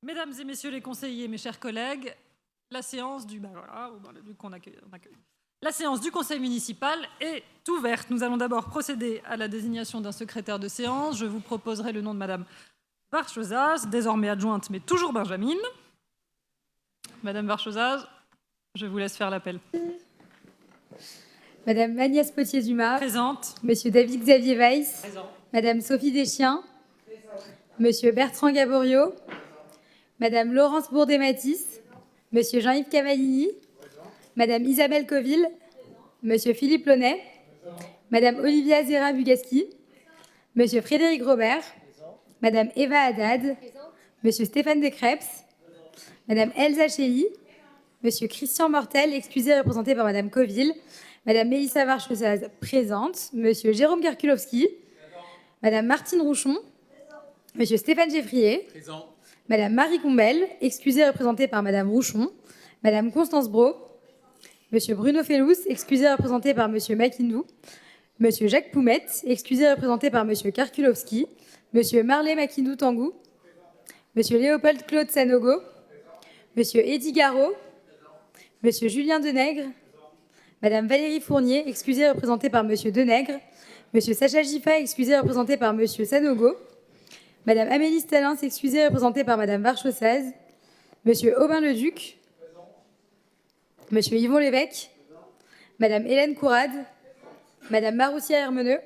Mesdames et messieurs les conseillers, mes chers collègues, la séance du, La séance du conseil municipal est ouverte. Nous allons d'abord procéder à la désignation d'un secrétaire de séance. Je vous proposerai le nom de Madame Varchosaz, désormais adjointe, mais toujours Benjamin. Madame Varchosaz, je vous laisse faire l'appel. Madame Agnès Potier-Dumas. Présente. Monsieur David Xavier Weiss. Présent. Madame Sophie Deschiens. Présent. Monsieur Bertrand Gaborio. Madame Laurence Bourdet-Matisse. Monsieur Jean-Yves Cavallini. Présent. Madame Isabelle Coville. Présent. Monsieur Philippe Launay. Présent. Madame Olivia Zera-Bugaski. Monsieur Frédéric Robert. Présent. Madame Eva Haddad. Présent. Monsieur Stéphane Decreps. Madame Elsa Chély. Monsieur Christian Mortel, excusé, représenté par Madame Coville. Madame Mélissa Varchosaz, présente. Monsieur Jérôme Karkulowski. Madame Martine Rouchon. Monsieur Stéphane Geffrier. Présent. Madame Marie Combel, excusée, représentée par Madame Rouchon. Madame Constance Bro. Monsieur Bruno Fellous, excusé, représenté par Monsieur Makindou. Monsieur Jacques Poumet, excusé, représenté par Monsieur Karkulowski. Monsieur Marley Makindou Tangou. Monsieur Léopold Claude Sanogo. Monsieur Eddy Garot. Monsieur Julien Denègre. Madame Valérie Fournier, excusée, représentée par Monsieur Denègre. Monsieur Sacha Giffa, excusé, représenté par Monsieur Sanogo. Madame Amélie Stalins, excusée, représentée par Madame Varchosaz. Monsieur Aubin Leduc. Monsieur Yvon Lévesque. Madame Hélène Courade. Madame Maroussia Hermeneux.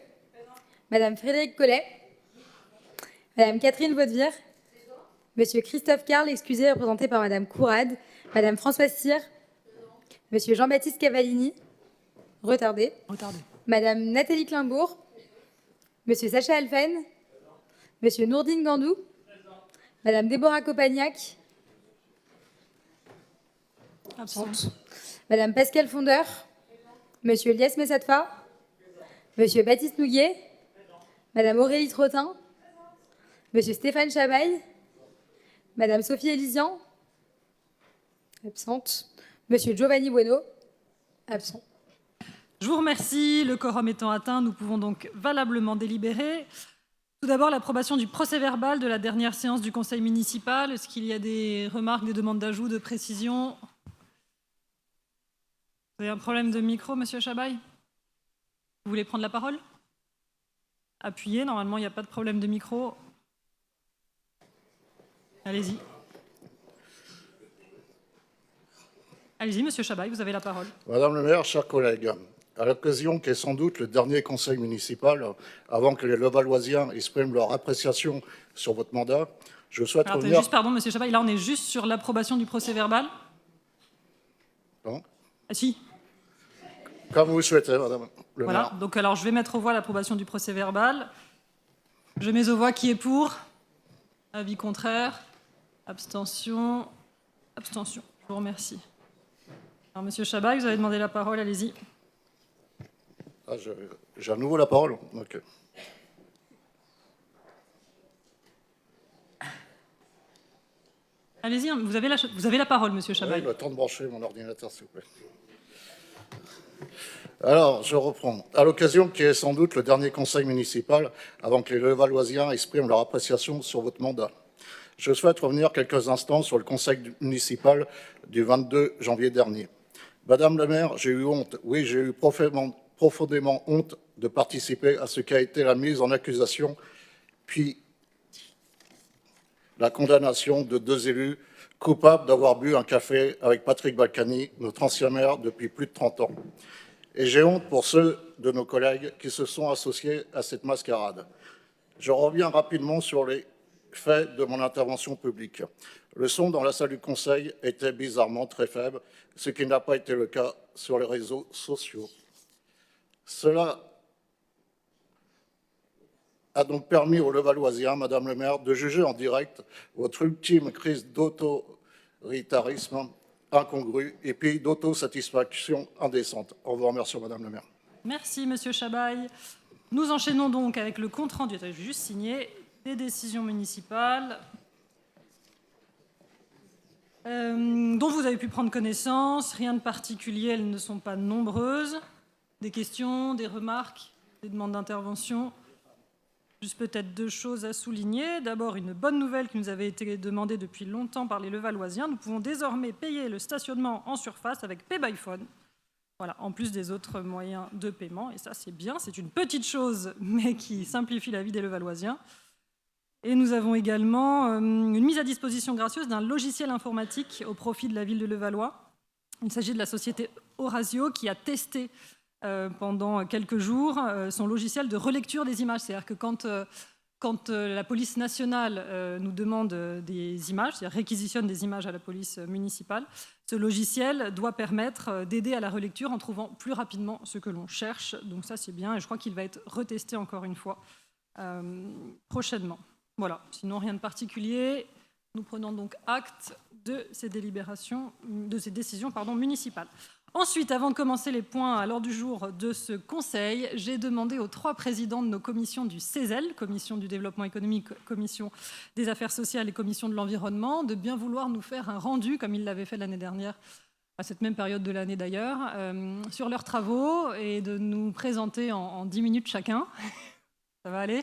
Madame Frédéric Collet. Madame Catherine Vaudevire. Monsieur Christophe Carle, excusé, représenté par Madame Courade. Madame Françoise Cyr. Monsieur Jean-Baptiste Cavallini. Retardé. Madame Nathalie Klimbourg. Monsieur Sacha Alphen. Monsieur Nourdine Gandou. Madame Déborah Copagnac. Absente. Madame Pascale Fondeur. Monsieur Lias Messatfa. Monsieur Baptiste Nouguet. Madame Aurélie Trottin. Monsieur Stéphane Chabaille. Madame Sophie Élisian. Absente. Monsieur Giovanni Bueno. Absent. Je vous remercie. Le quorum étant atteint, nous pouvons donc valablement délibérer. Tout d'abord, l'approbation du procès-verbal de la dernière séance du conseil municipal. Est-ce qu'il y a des remarques, des demandes d'ajout, de précision? Vous avez un problème de micro, monsieur Chabaille? Vous voulez prendre la parole? Appuyez, normalement, il n'y a pas de problème de micro. Allez-y. Allez-y, monsieur Chabaille, vous avez la parole. Madame le maire, chers collègues, à l'occasion qui est sans doute le dernier conseil municipal, avant que les Levalloisiens expriment leur appréciation sur votre mandat, je souhaite revenir... Pardon, monsieur Chabaille, là on est juste sur l'approbation du procès-verbal. Non. Ah si. Comme vous souhaitez, madame le maire. Donc alors je vais mettre aux voix l'approbation du procès-verbal. Je mets aux voix qui est pour. Avis contraire. Abstention. Abstention. Je vous remercie. Alors, monsieur Chabaille, vous avez demandé la parole, allez-y. Ah, j'ai à nouveau la parole. Okay. Allez-y, vous avez la parole, monsieur Chabaille. Oui, le temps de brancher mon ordinateur, s'il vous plaît. Alors, je reprends. À l'occasion qui est sans doute le dernier conseil municipal, avant que les Levalloisiens expriment leur appréciation sur votre mandat, je souhaite revenir quelques instants sur le conseil municipal du 22 janvier dernier. Madame la maire, j'ai eu honte, oui, j'ai eu profondément honte de participer à ce qui a été la mise en accusation, puis la condamnation de 2 élus coupables d'avoir bu un café avec Patrick Balkany, notre ancien maire depuis plus de 30 ans. Et j'ai honte pour ceux de nos collègues qui se sont associés à cette mascarade. Je reviens rapidement sur les faits de mon intervention publique. Le son dans la salle du conseil était bizarrement très faible, ce qui n'a pas été le cas sur les réseaux sociaux. Cela a donc permis aux Levalloisiens, madame le maire, de juger en direct votre ultime crise d'autoritarisme incongru et puis d'autosatisfaction indécente. Au revoir, merci madame le maire. Merci monsieur Chabaille. Nous enchaînons donc avec le compte-rendu. Je vais juste signer des décisions municipales dont vous avez pu prendre connaissance. Rien de particulier, elles ne sont pas nombreuses. Des questions, des remarques, des demandes d'intervention? Juste peut-être deux choses à souligner. D'abord, une bonne nouvelle qui nous avait été demandée depuis longtemps par les Levalloisiens. Nous pouvons désormais payer le stationnement en surface avec Pay by Phone. Voilà, en plus des autres moyens de paiement. Et ça, c'est bien. C'est une petite chose, mais qui simplifie la vie des Levalloisiens. Et nous avons également une mise à disposition gracieuse d'un logiciel informatique au profit de la ville de Levallois. Il s'agit de la société Orasio qui a testé pendant quelques jours son logiciel de relecture des images. C'est-à-dire que quand la police nationale nous demande des images, c'est-à-dire réquisitionne des images à la police municipale, ce logiciel doit permettre d'aider à la relecture en trouvant plus rapidement ce que l'on cherche. Donc ça, c'est bien et je crois qu'il va être retesté encore une fois prochainement. Voilà, sinon rien de particulier. Nous prenons donc acte de ces décisions municipales. Ensuite, avant de commencer les points à l'ordre du jour de ce conseil, j'ai demandé aux 3 présidents de nos commissions du CESEL, commission du développement économique, commission des affaires sociales et commission de l'environnement, de bien vouloir nous faire un rendu, comme ils l'avaient fait l'année dernière, à cette même période de l'année d'ailleurs, sur leurs travaux et de nous présenter en 10 minutes chacun. Ça va aller ?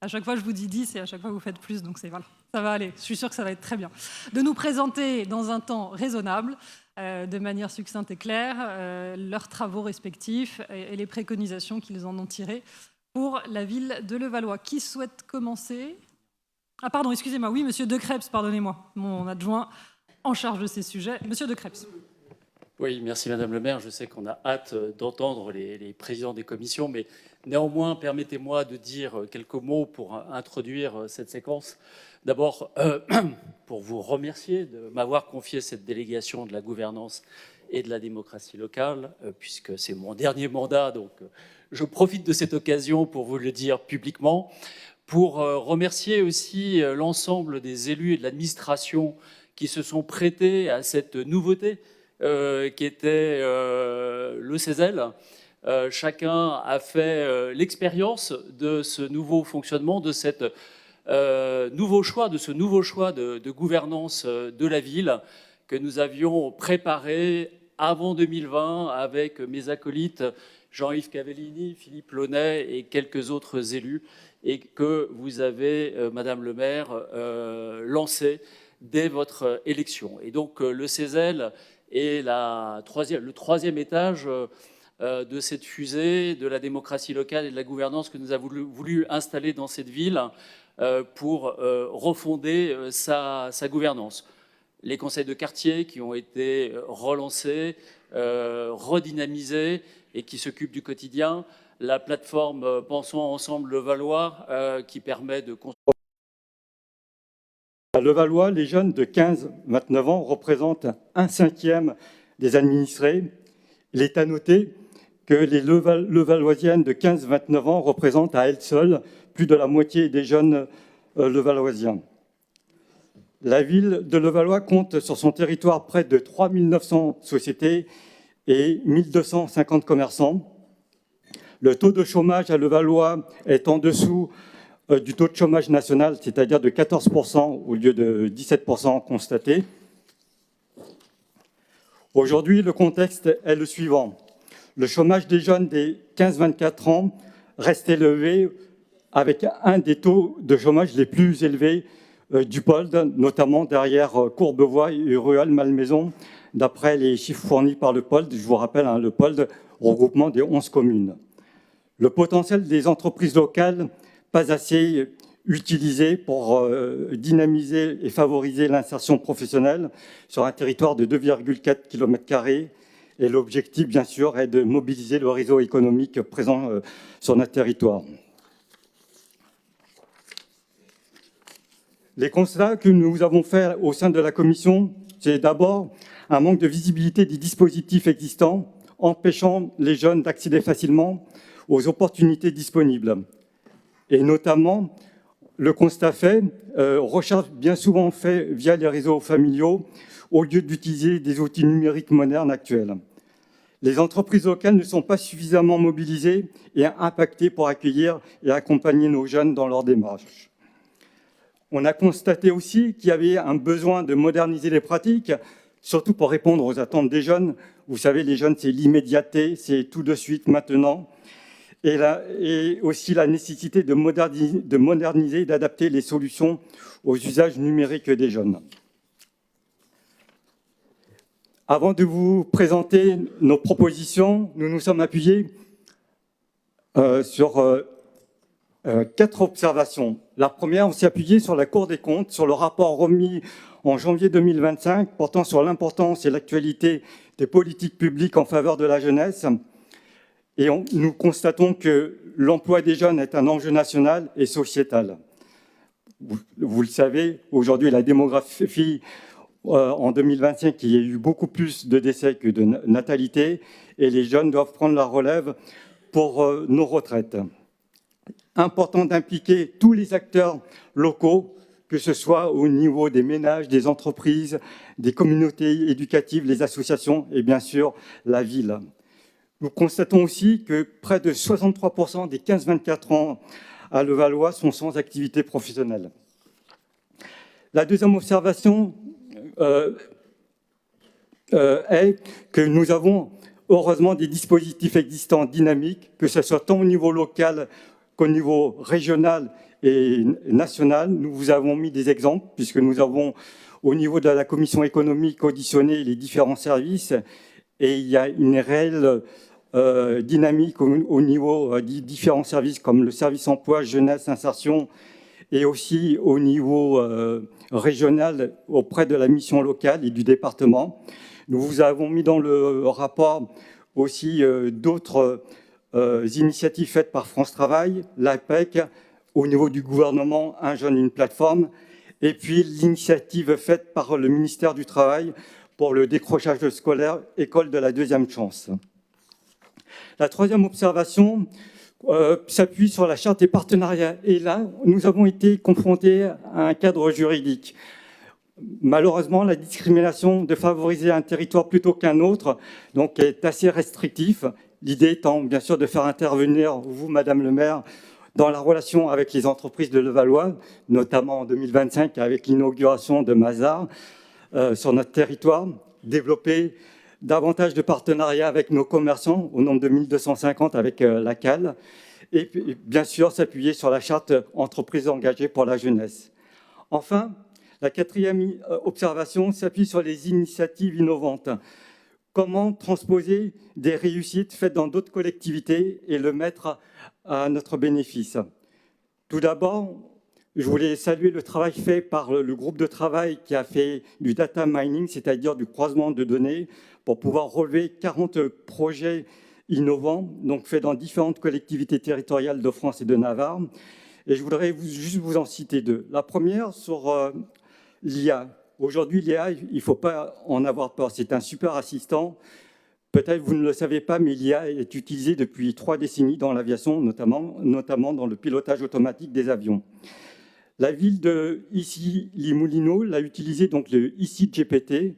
À chaque fois, je vous dis 10 et à chaque fois, vous faites plus. Donc, voilà, ça va aller. Je suis sûre que ça va être très bien. De nous présenter dans un temps raisonnable, de manière succincte et claire, leurs travaux respectifs et les préconisations qu'ils en ont tirées pour la ville de Levallois. Qui souhaite commencer ? Ah, pardon, excusez-moi. Oui, monsieur De Crepes, pardonnez-moi, mon adjoint en charge de ces sujets. Monsieur De Crepes. Oui, merci Madame le maire. Je sais qu'on a hâte d'entendre les présidents des commissions, mais néanmoins, permettez-moi de dire quelques mots pour introduire cette séquence. D'abord, pour vous remercier de m'avoir confié cette délégation de la gouvernance et de la démocratie locale, puisque c'est mon dernier mandat, donc je profite de cette occasion pour vous le dire publiquement, pour remercier aussi l'ensemble des élus et de l'administration qui se sont prêtés à cette nouveauté qui était le CESEL. Chacun a fait l'expérience de ce nouveau fonctionnement, de cette nouveau choix de gouvernance de la ville que nous avions préparé avant 2020 avec mes acolytes Jean-Yves Cavellini, Philippe Launay et quelques autres élus, et que vous avez, Madame le maire, lancé dès votre élection. Et donc le CESEL est le troisième étage de cette fusée de la démocratie locale et de la gouvernance que nous avons voulu installer dans cette ville pour refonder sa gouvernance. Les conseils de quartier qui ont été relancés, redynamisés et qui s'occupent du quotidien. La plateforme Pensons ensemble Levallois qui permet de construire. À Levallois, les jeunes de 15-29 ans représentent 1/5 des administrés. Il est à noter que les Levalloisiennes de 15-29 ans représentent à elles seules plus de la moitié des jeunes Levalloisiens. La ville de Levallois compte sur son territoire près de 3 900 sociétés et 1 250 commerçants. Le taux de chômage à Levallois est en dessous du taux de chômage national, c'est-à-dire de 14% au lieu de 17% constaté. Aujourd'hui, le contexte est le suivant. Le chômage des jeunes des 15-24 ans reste élevé, avec un des taux de chômage les plus élevés du POLD, notamment derrière Courbevoie et Rueil-Malmaison, d'après les chiffres fournis par le POLD. Je vous rappelle, le POLD, regroupement des 11 communes. Le potentiel des entreprises locales, pas assez utilisé pour dynamiser et favoriser l'insertion professionnelle sur un territoire de 2,4 km². Et l'objectif, bien sûr, est de mobiliser le réseau économique présent sur notre territoire. Les constats que nous avons faits au sein de la commission, c'est d'abord un manque de visibilité des dispositifs existants, empêchant les jeunes d'accéder facilement aux opportunités disponibles. Et notamment, le constat fait, recherche bien souvent fait via les réseaux familiaux, au lieu d'utiliser des outils numériques modernes actuels. Les entreprises locales ne sont pas suffisamment mobilisées et impactées pour accueillir et accompagner nos jeunes dans leur démarche. On a constaté aussi qu'il y avait un besoin de moderniser les pratiques, surtout pour répondre aux attentes des jeunes. Vous savez, les jeunes, c'est l'immédiateté, c'est tout de suite, maintenant. et aussi la nécessité de moderniser et d'adapter les solutions aux usages numériques des jeunes. Avant de vous présenter nos propositions, nous nous sommes appuyés sur 4 observations. La première, on s'est appuyé sur la Cour des comptes, sur le rapport remis en janvier 2025 portant sur l'importance et l'actualité des politiques publiques en faveur de la jeunesse. Et nous constatons que l'emploi des jeunes est un enjeu national et sociétal. Vous le savez, aujourd'hui, la démographie en 2025, il y a eu beaucoup plus de décès que de natalité, et les jeunes doivent prendre la relève pour nos retraites. Important d'impliquer tous les acteurs locaux, que ce soit au niveau des ménages, des entreprises, des communautés éducatives, les associations et bien sûr la ville. Nous constatons aussi que près de 63% des 15-24 ans à Levallois sont sans activité professionnelle. La deuxième observation est que nous avons heureusement des dispositifs existants dynamiques, que ce soit tant au niveau local qu'au niveau régional et national. Nous vous avons mis des exemples, puisque nous avons, au niveau de la commission économique, auditionné les différents services, et il y a une réelle dynamique au niveau des différents services, comme le service emploi, jeunesse, insertion, et aussi au niveau régional auprès de la mission locale et du département. Nous vous avons mis dans le rapport aussi d'autres initiatives faites par France Travail, l'APEC, au niveau du gouvernement, Un jeune, une plateforme, et puis l'initiative faite par le ministère du Travail pour le décrochage scolaire, école de la deuxième chance. La troisième observation s'appuie sur la charte des partenariats. Et là, nous avons été confrontés à un cadre juridique. Malheureusement, la discrimination de favoriser un territoire plutôt qu'un autre donc, est assez restrictif. L'idée étant, bien sûr, de faire intervenir, vous, Madame le maire, dans la relation avec les entreprises de Levallois, notamment en 2025 avec l'inauguration de Mazars sur notre territoire, développer davantage de partenariats avec nos commerçants, au nombre de 1250 avec la CAL, et puis, bien sûr s'appuyer sur la charte entreprises engagées pour la jeunesse. Enfin, la quatrième observation s'appuie sur les initiatives innovantes. Comment transposer des réussites faites dans d'autres collectivités et le mettre à notre bénéfice? Tout d'abord, je voulais saluer le travail fait par le groupe de travail qui a fait du data mining, c'est-à-dire du croisement de données, pour pouvoir relever 40 projets innovants, donc faits dans différentes collectivités territoriales de France et de Navarre. Et je voudrais juste vous en citer 2. La première sur l'IA. Aujourd'hui, l'IA, il ne faut pas en avoir peur. C'est un super assistant. Peut-être vous ne le savez pas, mais l'IA est utilisée depuis 3 décennies dans l'aviation, notamment dans le pilotage automatique des avions. La ville de Issy-les-Moulineaux l'a utilisé, donc le ICI-GPT,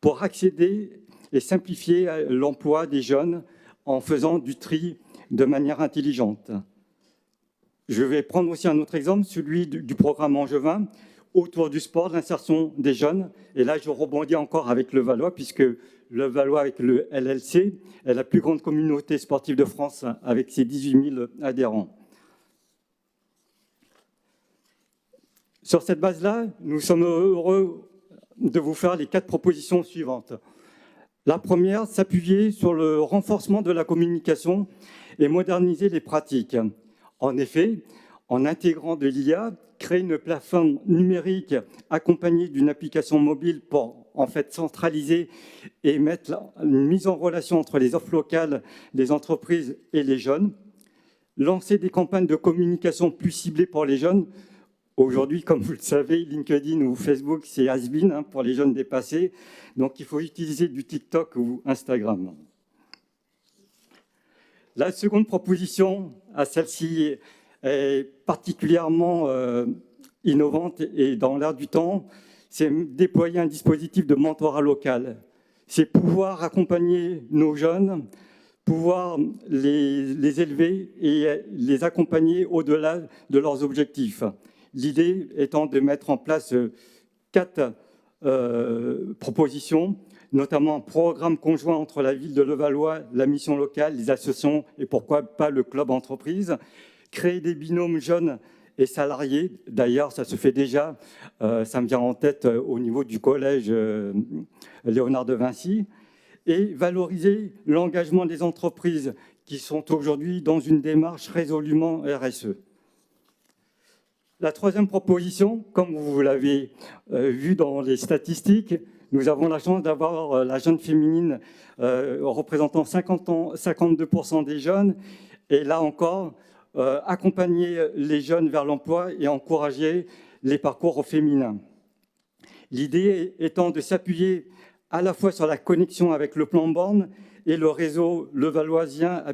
pour accéder et simplifier l'emploi des jeunes en faisant du tri de manière intelligente. Je vais prendre aussi un autre exemple, celui du programme Angevin, autour du sport, de l'insertion des jeunes. Et là, je rebondis encore avec Levallois, puisque Levallois, avec le LLC, est la plus grande communauté sportive de France, avec ses 18 000 adhérents. Sur cette base-là, nous sommes heureux de vous faire les 4 propositions suivantes. La première, s'appuyer sur le renforcement de la communication et moderniser les pratiques. En effet, en intégrant de l'IA, créer une plateforme numérique accompagnée d'une application mobile pour en fait centraliser et mettre une mise en relation entre les offres locales des entreprises et les jeunes. Lancer des campagnes de communication plus ciblées pour les jeunes. Aujourd'hui, comme vous le savez, LinkedIn ou Facebook, c'est has-been pour les jeunes dépassés. Donc, il faut utiliser du TikTok ou Instagram. La seconde proposition, à celle-ci, est particulièrement innovante et dans l'air du temps, c'est déployer un dispositif de mentorat local. C'est pouvoir accompagner nos jeunes, pouvoir les élever et les accompagner au-delà de leurs objectifs. L'idée étant de mettre en place 4 propositions. notamment un programme conjoint entre la ville de Levallois, la mission locale, les associations et pourquoi pas le club entreprise. Créer des binômes jeunes et salariés, d'ailleurs ça se fait déjà, ça me vient en tête au niveau du collège Léonard de Vinci, et valoriser l'engagement des entreprises qui sont aujourd'hui dans une démarche résolument RSE. La troisième proposition, comme vous l'avez vu dans les statistiques, nous avons la chance d'avoir la jeune féminine représentant 52% des jeunes, et là encore, accompagner les jeunes vers l'emploi et encourager les parcours féminins. L'idée étant de s'appuyer à la fois sur la connexion avec le plan Born et le réseau levalloisien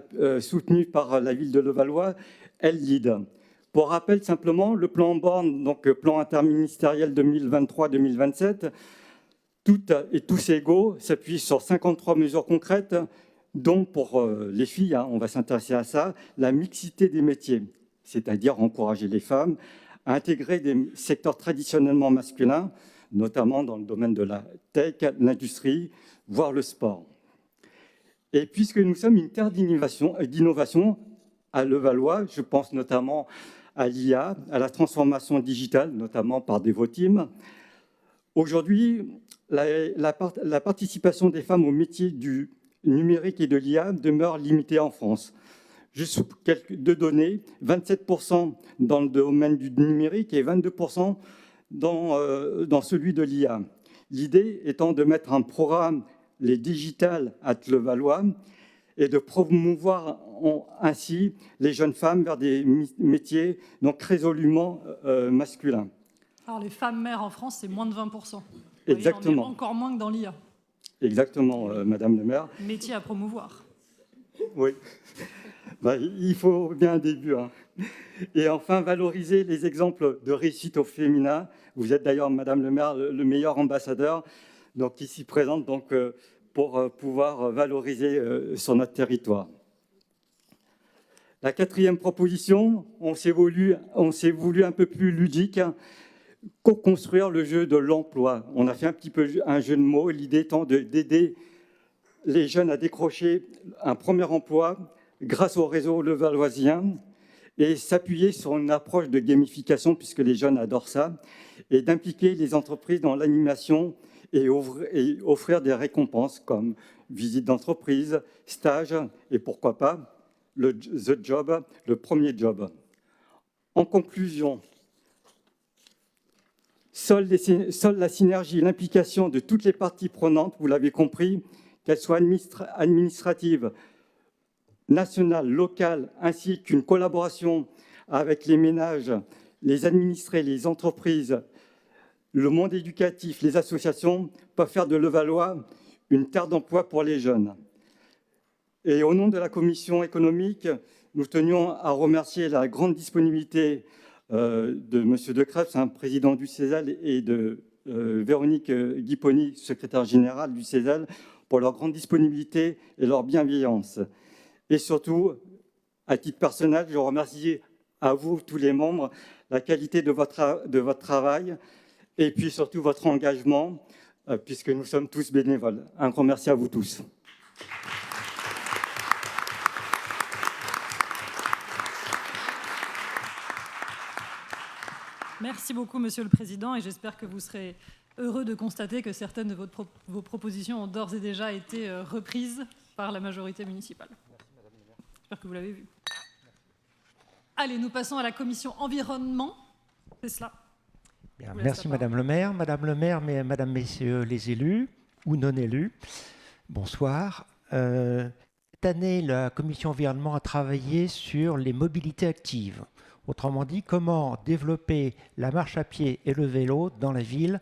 soutenu par la ville de Levallois, LEAD. Pour rappel simplement, le plan Born, donc plan interministériel 2023-2027, toutes et tous égaux, s'appuie sur 53 mesures concrètes, dont pour les filles, on va s'intéresser à ça, la mixité des métiers, c'est-à-dire encourager les femmes à intégrer des secteurs traditionnellement masculins, notamment dans le domaine de la tech, l'industrie, voire le sport. Et puisque nous sommes une terre d'innovation à Levallois, je pense notamment à l'IA, à la transformation digitale, notamment par Devoteam. Aujourd'hui, la participation des femmes au métier du numérique et de l'IA demeure limitée en France. Juste deux données, 27% dans le domaine du numérique et 22% dans celui de l'IA. L'idée étant de mettre un programme, les Digital at Levallois, et de promouvoir ainsi les jeunes femmes vers des métiers donc résolument masculins. Alors les femmes mères en France, c'est moins de 20%. Exactement. On est encore moins que dans l'IA. Exactement, Madame le maire. Métier à promouvoir. Oui, il faut bien un début. Et enfin, valoriser les exemples de réussite au féminin. Vous êtes d'ailleurs, Madame le maire, le meilleur ambassadeur donc, ici présente donc, pour pouvoir valoriser sur notre territoire. La quatrième proposition, on s'est voulu un peu plus ludique, co-construire le jeu de l'emploi. On a fait un petit peu un jeu de mots, l'idée étant d'aider les jeunes à décrocher un premier emploi grâce au réseau levalloisien et s'appuyer sur une approche de gamification, puisque les jeunes adorent ça, et d'impliquer les entreprises dans l'animation et offrir des récompenses comme visite d'entreprise, stage et pourquoi pas the job, le premier job. En conclusion, seule la synergie et l'implication de toutes les parties prenantes, vous l'avez compris, qu'elles soient administratives, nationales, locales, ainsi qu'une collaboration avec les ménages, les administrés, les entreprises, le monde éducatif, les associations, peuvent faire de Levallois une terre d'emploi pour les jeunes. Et au nom de la Commission économique, nous tenions à remercier la grande disponibilité de M. De Crèves, président du CESAL, et de Véronique Guiponi, secrétaire générale du CESAL, pour leur grande disponibilité et leur bienveillance. Et surtout, à titre personnel, je remercie à vous, tous les membres, la qualité de votre travail et puis surtout votre engagement, puisque nous sommes tous bénévoles. Un grand merci à vous tous. Merci beaucoup, Monsieur le Président, et j'espère que vous serez heureux de constater que certaines de vos propositions ont d'ores et déjà été reprises par la majorité municipale. J'espère que vous l'avez vu. Allez, nous passons à la commission environnement. C'est cela. Bien, merci Madame le maire. Madame le maire, Madame, Messieurs les élus ou non élus, bonsoir. Cette année, la commission environnement a travaillé sur les mobilités actives. Autrement dit, comment développer la marche à pied et le vélo dans la ville,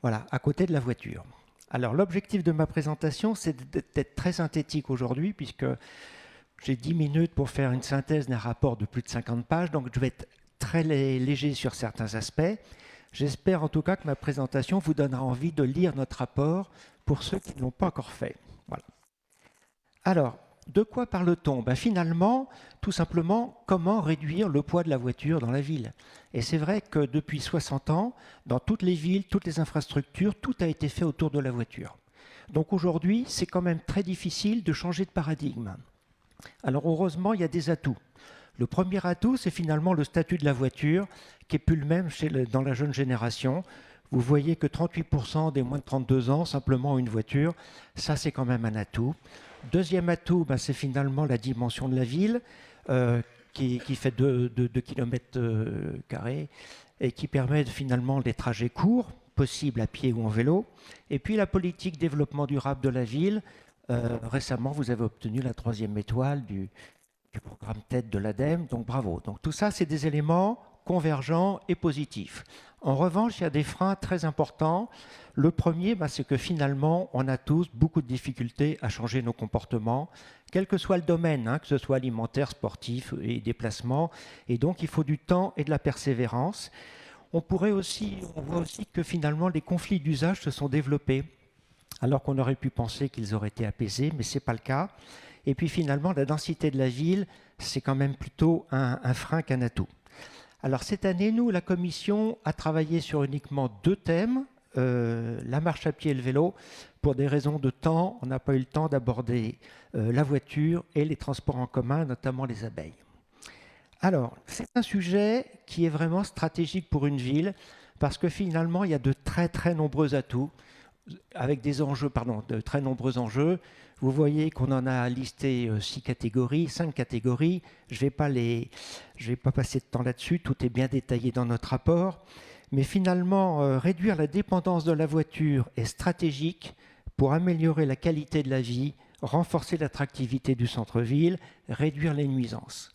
voilà, à côté de la voiture. Alors, l'objectif de ma présentation, c'est d'être très synthétique aujourd'hui, puisque j'ai 10 minutes pour faire une synthèse d'un rapport de plus de 50 pages, donc je vais être très léger sur certains aspects. J'espère en tout cas que ma présentation vous donnera envie de lire notre rapport pour ceux qui ne l'ont pas encore fait. Voilà. Alors, de quoi parle-t-on? Finalement, tout simplement, comment réduire le poids de la voiture dans la ville. Et c'est vrai que depuis 60 ans, dans toutes les villes, toutes les infrastructures, tout a été fait autour de la voiture. Donc aujourd'hui, c'est quand même très difficile de changer de paradigme. Alors heureusement, il y a des atouts. Le premier atout, c'est finalement le statut de la voiture, qui n'est plus le même dans la jeune génération. Vous voyez que 38% des moins de 32 ans simplement ont une voiture. Ça, c'est quand même un atout. Deuxième atout, c'est finalement la dimension de la ville, qui fait 2 km et qui permet finalement des trajets courts, possibles à pied ou en vélo. Et puis la politique développement durable de la ville. Récemment, vous avez obtenu la 3e étoile du programme TED de l'ADEME, donc bravo. Donc tout ça, c'est des éléments convergents et positifs. En revanche, il y a des freins très importants. Le premier, c'est que finalement, on a tous beaucoup de difficultés à changer nos comportements, quel que soit le domaine, que ce soit alimentaire, sportif et déplacement. Et donc, il faut du temps et de la persévérance. On voit aussi que finalement, les conflits d'usage se sont développés, alors qu'on aurait pu penser qu'ils auraient été apaisés, mais ce n'est pas le cas. Et puis finalement, la densité de la ville, c'est quand même plutôt un frein qu'un atout. Alors cette année, nous, la Commission a travaillé sur uniquement 2 thèmes, la marche à pied et le vélo. Pour des raisons de temps, on n'a pas eu le temps d'aborder la voiture et les transports en commun, notamment les abeilles. Alors, c'est un sujet qui est vraiment stratégique pour une ville, parce que finalement, il y a de très très nombreux atouts, avec des enjeux, de très nombreux enjeux. Vous voyez qu'on en a listé 5 catégories. Je ne vais pas passer de temps là-dessus, tout est bien détaillé dans notre rapport. Mais finalement, réduire la dépendance de la voiture est stratégique pour améliorer la qualité de la vie, renforcer l'attractivité du centre-ville, réduire les nuisances.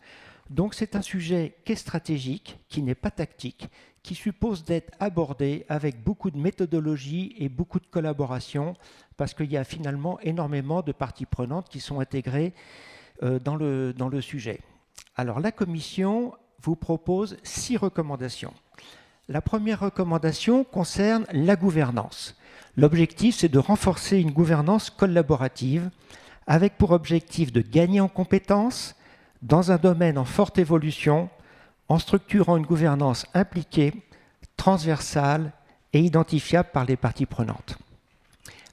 Donc c'est un sujet qui est stratégique, qui n'est pas tactique, qui suppose d'être abordé avec beaucoup de méthodologie et beaucoup de collaboration, parce qu'il y a finalement énormément de parties prenantes qui sont intégrées dans le sujet. Alors la Commission vous propose 6 recommandations. La première recommandation concerne la gouvernance. L'objectif, c'est de renforcer une gouvernance collaborative avec pour objectif de gagner en compétences dans un domaine en forte évolution, en structurant une gouvernance impliquée, transversale et identifiable par les parties prenantes,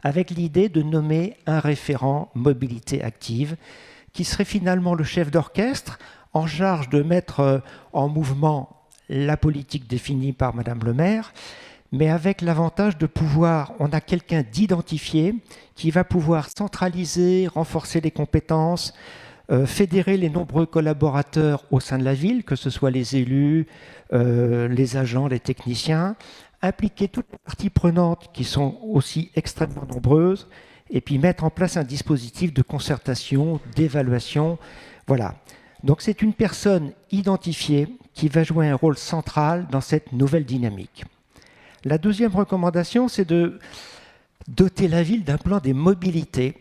avec l'idée de nommer un référent mobilité active, qui serait finalement le chef d'orchestre en charge de mettre en mouvement la politique définie par Madame le maire, mais avec l'avantage de pouvoir, on a quelqu'un d'identifié qui va pouvoir centraliser, renforcer les compétences, fédérer les nombreux collaborateurs au sein de la ville, que ce soit les élus, les agents, les techniciens, impliquer toutes les parties prenantes qui sont aussi extrêmement nombreuses, et puis mettre en place un dispositif de concertation, d'évaluation. Voilà. Donc c'est une personne identifiée qui va jouer un rôle central dans cette nouvelle dynamique. La deuxième recommandation, c'est de doter la ville d'un plan des mobilités.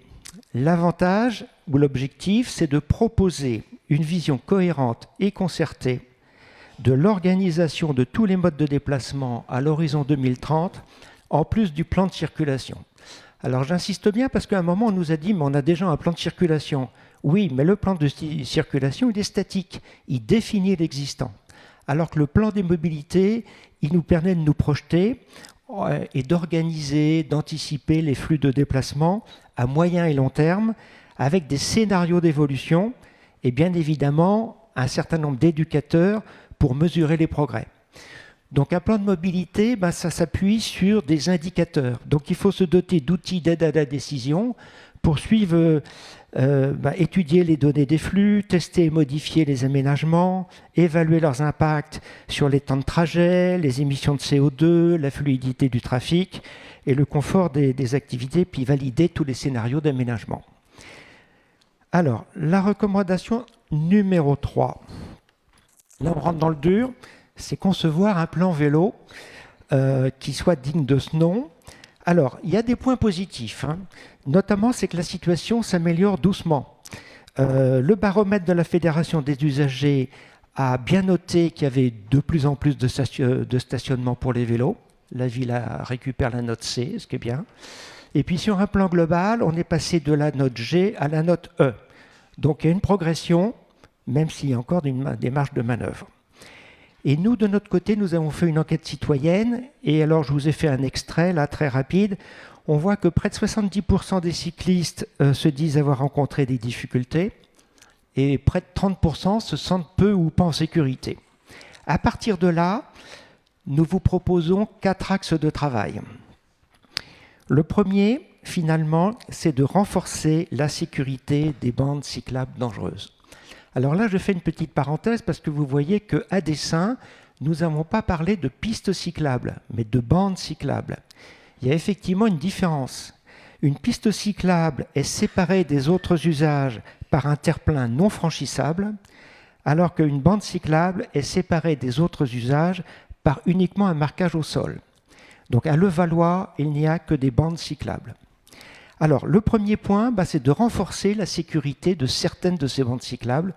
L'avantage ou l'objectif, c'est de proposer une vision cohérente et concertée de l'organisation de tous les modes de déplacement à l'horizon 2030, en plus du plan de circulation. Alors j'insiste bien parce qu'à un moment on nous a dit mais on a déjà un plan de circulation. Oui, mais le plan de circulation il est statique, il définit l'existant. Alors que le plan des mobilités, il nous permet de nous projeter et d'organiser, d'anticiper les flux de déplacement à moyen et long terme avec des scénarios d'évolution et bien évidemment un certain nombre d'éducateurs pour mesurer les progrès. Donc un plan de mobilité, ça s'appuie sur des indicateurs. Donc il faut se doter d'outils d'aide à la décision pour suivre, étudier les données des flux, tester et modifier les aménagements, évaluer leurs impacts sur les temps de trajet, les émissions de CO2, la fluidité du trafic et le confort des activités, puis valider tous les scénarios d'aménagement. Alors, la recommandation numéro 3. Là, on rentre dans le dur. C'est concevoir un plan vélo qui soit digne de ce nom. Alors, il y a des points positifs, notamment c'est que la situation s'améliore doucement. Le baromètre de la Fédération des usagers a bien noté qu'il y avait de plus en plus de stationnement pour les vélos. La ville récupère la note C, ce qui est bien. Et puis sur un plan global, on est passé de la note G à la note E. Donc il y a une progression, même s'il y a encore des marges de manœuvre. Et nous, de notre côté, nous avons fait une enquête citoyenne. Et alors, je vous ai fait un extrait, là, très rapide. On voit que près de 70% des cyclistes se disent avoir rencontré des difficultés. Et près de 30% se sentent peu ou pas en sécurité. À partir de là, nous vous proposons 4 axes de travail. Le premier, finalement, c'est de renforcer la sécurité des bandes cyclables dangereuses. Alors là, je fais une petite parenthèse parce que vous voyez qu'à dessein, nous n'avons pas parlé de pistes cyclables, mais de bandes cyclables. Il y a effectivement une différence. Une piste cyclable est séparée des autres usages par un terre-plein non franchissable, alors qu'une bande cyclable est séparée des autres usages par uniquement un marquage au sol. Donc à Levallois, il n'y a que des bandes cyclables. Alors le premier point, c'est de renforcer la sécurité de certaines de ces bandes cyclables,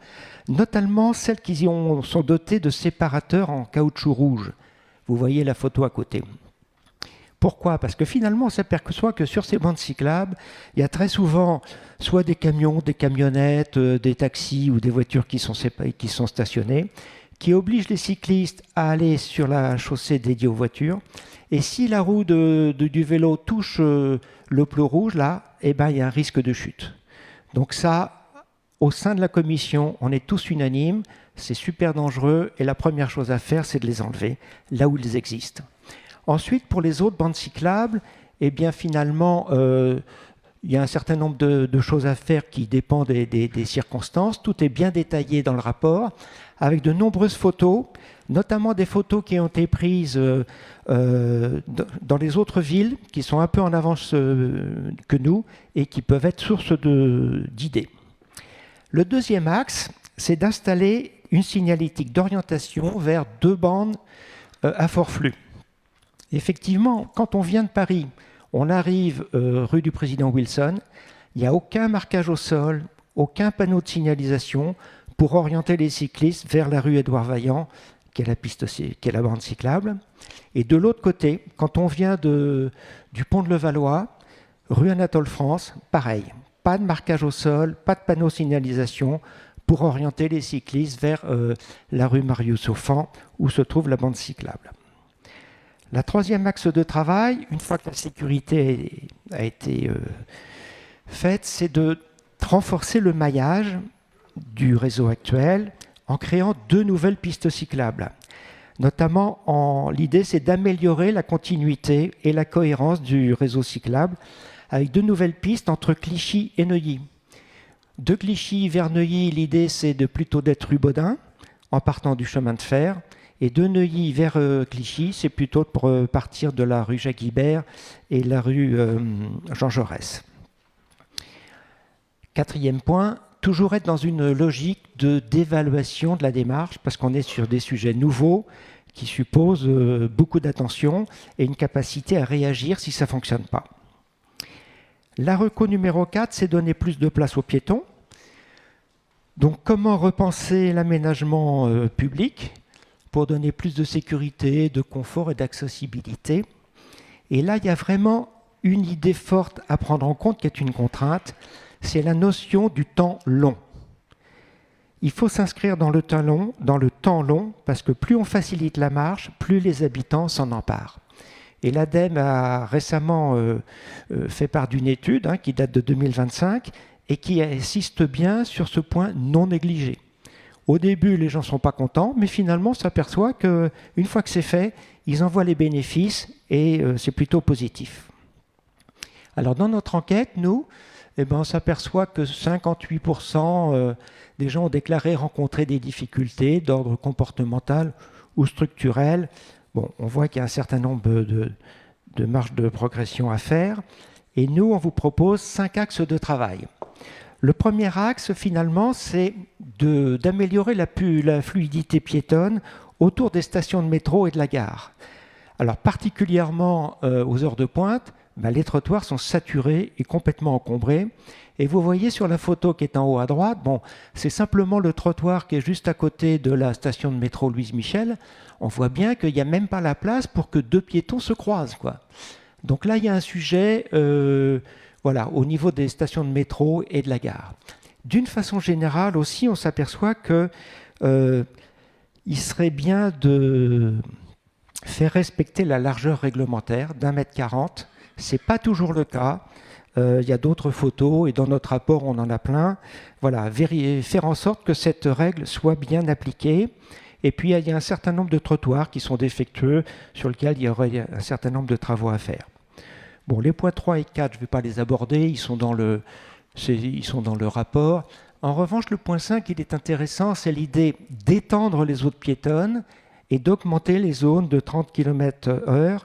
notamment celles qui sont dotées de séparateurs en caoutchouc rouge. Vous voyez la photo à côté. Pourquoi ? Parce que finalement, on s'aperçoit que sur ces bandes cyclables, il y a très souvent soit des camions, des camionnettes, des taxis ou des voitures qui sont stationnées, qui obligent les cyclistes à aller sur la chaussée dédiée aux voitures. Et si la roue du vélo touche le plot rouge, là, il y a un risque de chute. Donc ça, au sein de la commission, on est tous unanimes, c'est super dangereux, et la première chose à faire, c'est de les enlever, là où ils existent. Ensuite, pour les autres bandes cyclables, finalement, il y a un certain nombre de choses à faire qui dépendent des circonstances. Tout est bien détaillé dans le rapport, avec de nombreuses photos, notamment des photos qui ont été prises dans les autres villes, qui sont un peu en avance que nous, et qui peuvent être source d'idées. Le deuxième axe, c'est d'installer une signalétique d'orientation vers 2 bandes à fort flux. Effectivement, quand on vient de Paris, on arrive rue du Président Wilson, il n'y a aucun marquage au sol, aucun panneau de signalisation pour orienter les cyclistes vers la rue Édouard Vaillant, qui est la bande cyclable. Et de l'autre côté, quand on vient du pont de Levallois, rue Anatole France, pareil, pas de marquage au sol, pas de panneau de signalisation pour orienter les cyclistes vers la rue Marius-Auffan, où se trouve la bande cyclable. La troisième axe de travail, une fois que la sécurité a été faite, c'est de renforcer le maillage du réseau actuel en créant 2 nouvelles pistes cyclables. Notamment, l'idée, c'est d'améliorer la continuité et la cohérence du réseau cyclable avec 2 nouvelles pistes entre Clichy et Neuilly. De Clichy vers Neuilly, l'idée, c'est plutôt d'être rue Baudin, en partant du chemin de fer. Et de Neuilly vers Clichy, c'est plutôt pour partir de la rue Jacques-Ibert et la rue Jean Jaurès. 4e point, toujours être dans une logique d'évaluation de la démarche, parce qu'on est sur des sujets nouveaux qui supposent beaucoup d'attention et une capacité à réagir si ça ne fonctionne pas. La reco numéro 4, c'est donner plus de place aux piétons. Donc comment repenser l'aménagement public pour donner plus de sécurité, de confort et d'accessibilité. Et là, il y a vraiment une idée forte à prendre en compte qui est une contrainte, c'est la notion du temps long. Il faut s'inscrire dans le temps long, parce que plus on facilite la marche, plus les habitants s'en emparent. Et l'ADEME a récemment fait part d'une étude qui date de 2025 et qui insiste bien sur ce point non négligé. Au début, les gens ne sont pas contents, mais finalement, on s'aperçoit qu'une fois que c'est fait, ils en voient les bénéfices et c'est plutôt positif. Alors, dans notre enquête, nous, on s'aperçoit que 58% des gens ont déclaré rencontrer des difficultés d'ordre comportemental ou structurel. Bon, on voit qu'il y a un certain nombre de marges de progression à faire. Et nous, on vous propose 5 axes de travail. Le premier axe, finalement, c'est d'améliorer la fluidité piétonne autour des stations de métro et de la gare. Alors, particulièrement aux heures de pointe, les trottoirs sont saturés et complètement encombrés. Et vous voyez sur la photo qui est en haut à droite, c'est simplement le trottoir qui est juste à côté de la station de métro Louise Michel. On voit bien qu'il n'y a même pas la place pour que 2 piétons se croisent, quoi. Donc là, il y a un sujet au niveau des stations de métro et de la gare. D'une façon générale aussi, on s'aperçoit qu'il il serait bien de faire respecter la largeur réglementaire d'1,40 m. Ce n'est pas toujours le cas. Il y a d'autres photos et dans notre rapport, on en a plein. Voilà, faire en sorte que cette règle soit bien appliquée. Et puis, il y a un certain nombre de trottoirs qui sont défectueux, sur lesquels il y aurait un certain nombre de travaux à faire. Bon, les points 3 et 4, je ne vais pas les aborder, ils sont dans le rapport. En revanche, le point 5, il est intéressant, c'est l'idée d'étendre les zones piétonnes et d'augmenter les zones de 30 km/h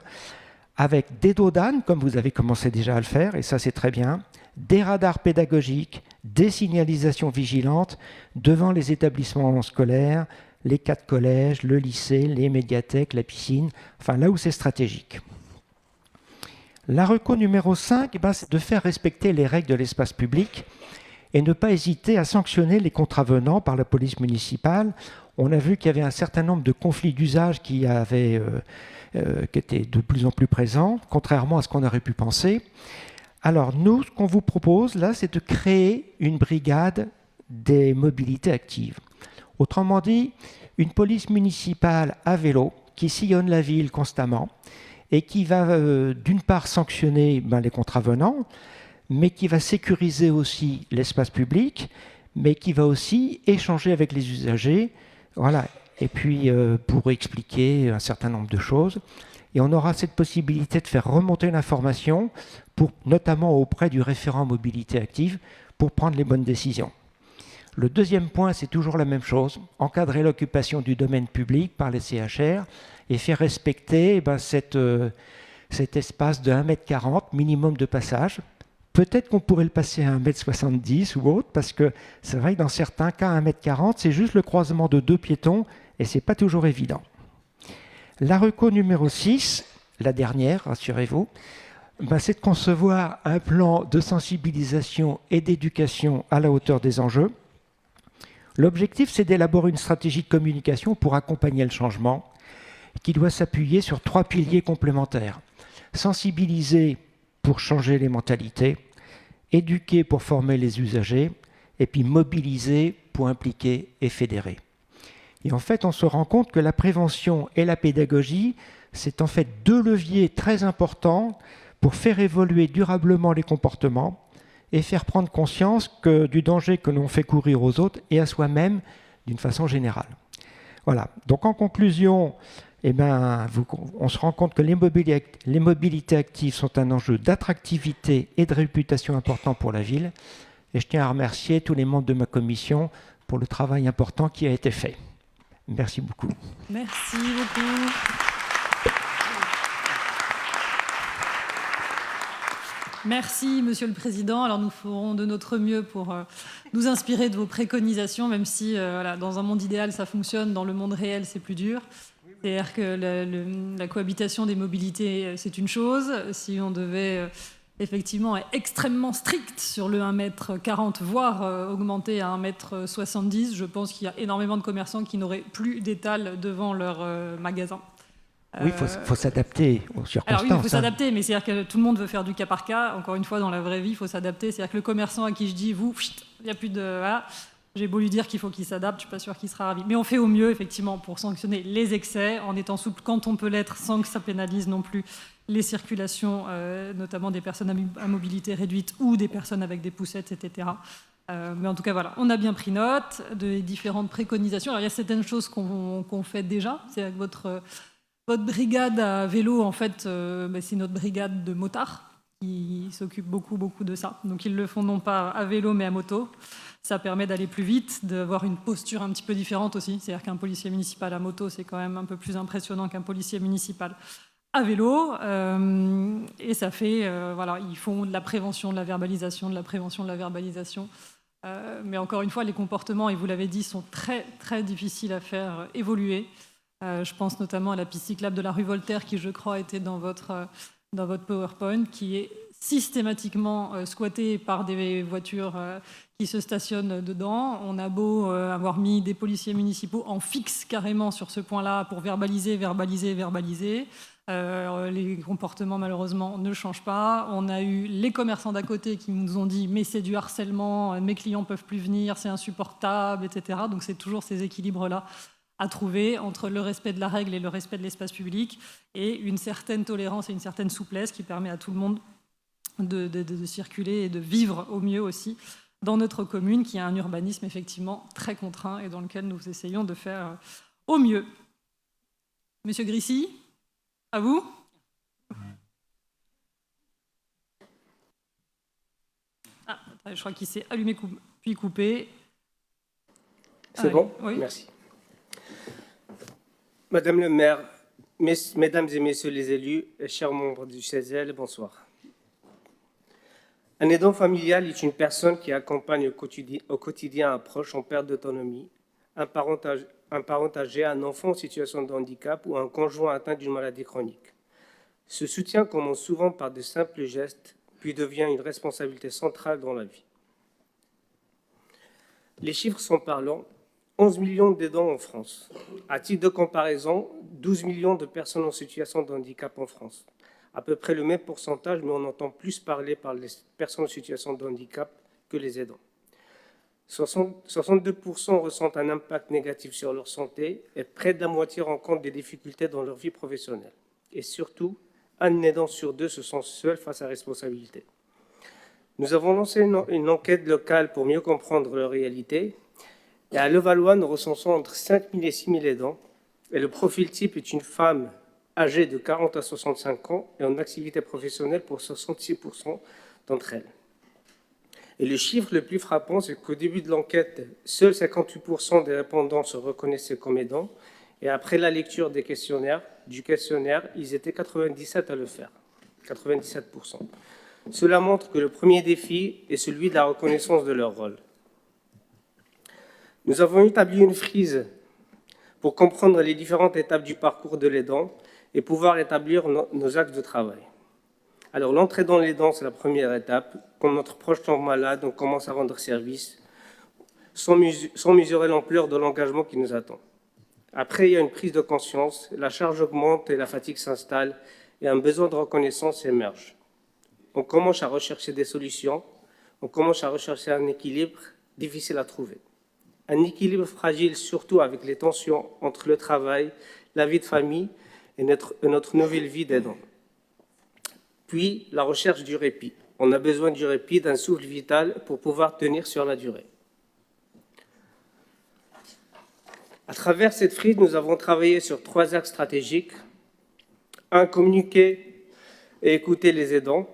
avec des dos d'âne, comme vous avez commencé déjà à le faire, et ça c'est très bien, des radars pédagogiques, des signalisations vigilantes devant les établissements scolaires, les 4 collèges, le lycée, les médiathèques, la piscine, enfin là où c'est stratégique. La reco numéro 5, c'est de faire respecter les règles de l'espace public et ne pas hésiter à sanctionner les contrevenants par la police municipale. On a vu qu'il y avait un certain nombre de conflits d'usage qui étaient de plus en plus présents, contrairement à ce qu'on aurait pu penser. Alors nous, ce qu'on vous propose là, c'est de créer une brigade des mobilités actives. Autrement dit, une police municipale à vélo qui sillonne la ville constamment et qui va d'une part sanctionner les contrevenants, mais qui va sécuriser aussi l'espace public, mais qui va aussi échanger avec les usagers, voilà. Et puis pour expliquer un certain nombre de choses. Et on aura cette possibilité de faire remonter l'information, notamment auprès du référent mobilité active, pour prendre les bonnes décisions. Le deuxième point, c'est toujours la même chose, encadrer l'occupation du domaine public par les CHR et faire respecter cet espace de 1,40 m minimum de passage. Peut-être qu'on pourrait le passer à 1,70 m ou autre, parce que c'est vrai que dans certains cas, 1,40 m, c'est juste le croisement de 2 piétons, et ce n'est pas toujours évident. La reco numéro 6, la dernière, rassurez-vous, c'est de concevoir un plan de sensibilisation et d'éducation à la hauteur des enjeux. L'objectif, c'est d'élaborer une stratégie de communication pour accompagner le changement, qui doit s'appuyer sur 3 piliers complémentaires. Sensibiliser pour changer les mentalités, éduquer pour former les usagers, et puis mobiliser pour impliquer et fédérer. Et en fait, on se rend compte que la prévention et la pédagogie, c'est en fait 2 leviers très importants pour faire évoluer durablement les comportements et faire prendre conscience du danger que l'on fait courir aux autres et à soi-même d'une façon générale. Voilà. Donc en conclusion, on se rend compte que les mobilités actives sont un enjeu d'attractivité et de réputation important pour la ville. Et je tiens à remercier tous les membres de ma commission pour le travail important qui a été fait. Merci beaucoup. Merci beaucoup. Merci, Monsieur le Président. Alors, nous ferons de notre mieux pour nous inspirer de vos préconisations, même si dans un monde idéal, ça fonctionne. Dans le monde réel, c'est plus dur. C'est-à-dire que la cohabitation des mobilités, c'est une chose. Si on devait effectivement être extrêmement strict sur le 1,40 m, voire augmenter à 1,70 m, je pense qu'il y a énormément de commerçants qui n'auraient plus d'étal devant leur magasin. Oui, il faut s'adapter aux circonstances. Alors oui, il faut s'adapter, mais c'est-à-dire que tout le monde veut faire du cas par cas. Encore une fois, dans la vraie vie, il faut s'adapter. C'est-à-dire que le commerçant à qui je dis, il n'y a plus de... Voilà. J'ai beau lui dire qu'il faut qu'il s'adapte, je ne suis pas sûre qu'il sera ravi. Mais on fait au mieux, effectivement, pour sanctionner les excès, en étant souple quand on peut l'être, sans que ça pénalise non plus les circulations, notamment des personnes à mobilité réduite ou des personnes avec des poussettes, etc. Mais en tout cas, voilà, on a bien pris note des différentes préconisations. Alors, il y a certaines choses qu'on fait déjà. C'est avec votre brigade à vélo, en fait, c'est notre brigade de motards qui s'occupe beaucoup de ça. Donc, ils le font non pas à vélo, mais à moto. Ça permet d'aller plus vite, d'avoir une posture un petit peu différente aussi. C'est-à-dire qu'un policier municipal à moto, c'est quand même un peu plus impressionnant qu'un policier municipal à vélo. Et ça fait, ils font de la prévention, de la verbalisation, mais encore une fois, les comportements, et vous l'avez dit, sont très, très difficiles à faire évoluer. Je pense notamment à la piste cyclable de la rue Voltaire, qui, je crois, était dans votre PowerPoint, qui est systématiquement squattée par des voitures qui se stationnent dedans. On a beau avoir mis des policiers municipaux en fixe carrément sur ce point-là pour verbaliser. Les comportements, malheureusement, ne changent pas. On a eu les commerçants d'à côté qui nous ont dit « mais c'est du harcèlement, mes clients ne peuvent plus venir, c'est insupportable, etc. » Donc c'est toujours ces équilibres-là à trouver entre le respect de la règle et le respect de l'espace public, et une certaine tolérance et une certaine souplesse qui permet à tout le monde de circuler et de vivre au mieux aussi dans notre commune, qui a un urbanisme effectivement très contraint et dans lequel nous essayons de faire au mieux. Monsieur Grissy, à vous. Ah, je crois qu'il s'est allumé puis coupé. C'est bon? Oui. Merci. Madame le maire, mesdames et messieurs les élus, chers membres du CESEL, bonsoir. Un aidant familial est une personne qui accompagne au quotidien un proche en perte d'autonomie, un parent âgé, un enfant en situation de handicap ou un conjoint atteint d'une maladie chronique. Ce soutien commence souvent par de simples gestes, puis devient une responsabilité centrale dans la vie. Les chiffres sont parlants. 11 millions d'aidants en France. À titre de comparaison, 12 millions de personnes en situation de handicap en France. À peu près le même pourcentage, mais on entend plus parler par les personnes en situation de handicap que les aidants. 62% ressentent un impact négatif sur leur santé et près de la moitié rencontrent des difficultés dans leur vie professionnelle. Et surtout, un aidant sur deux se sent seul face à la responsabilité. Nous avons lancé une enquête locale pour mieux comprendre leur réalité. Et à Levallois, nous recensons entre 5 000 et 6 000 aidants. Et le profil type est une femme âgée de 40 à 65 ans et en activité professionnelle pour 66% d'entre elles. Et le chiffre le plus frappant, c'est qu'au début de l'enquête, seuls 58% des répondants se reconnaissaient comme aidants. Et après la lecture du questionnaire, ils étaient 97 à le faire. 97%. Cela montre que le premier défi est celui de la reconnaissance de leur rôle. Nous avons établi une frise pour comprendre les différentes étapes du parcours de l'aidant et pouvoir établir nos axes de travail. Alors, l'entrée dans l'aidant, c'est la première étape. Quand notre proche tombe malade, on commence à rendre service sans mesurer l'ampleur de l'engagement qui nous attend. Après, il y a une prise de conscience, la charge augmente et la fatigue s'installe et un besoin de reconnaissance émerge. On commence à rechercher des solutions, on commence à rechercher un équilibre difficile à trouver. Un équilibre fragile, surtout avec les tensions entre le travail, la vie de famille et notre nouvelle vie d'aidant. Puis, la recherche du répit. On a besoin du répit, d'un souffle vital pour pouvoir tenir sur la durée. À travers cette frise, nous avons travaillé sur 3 axes stratégiques. 1, communiquer et écouter les aidants.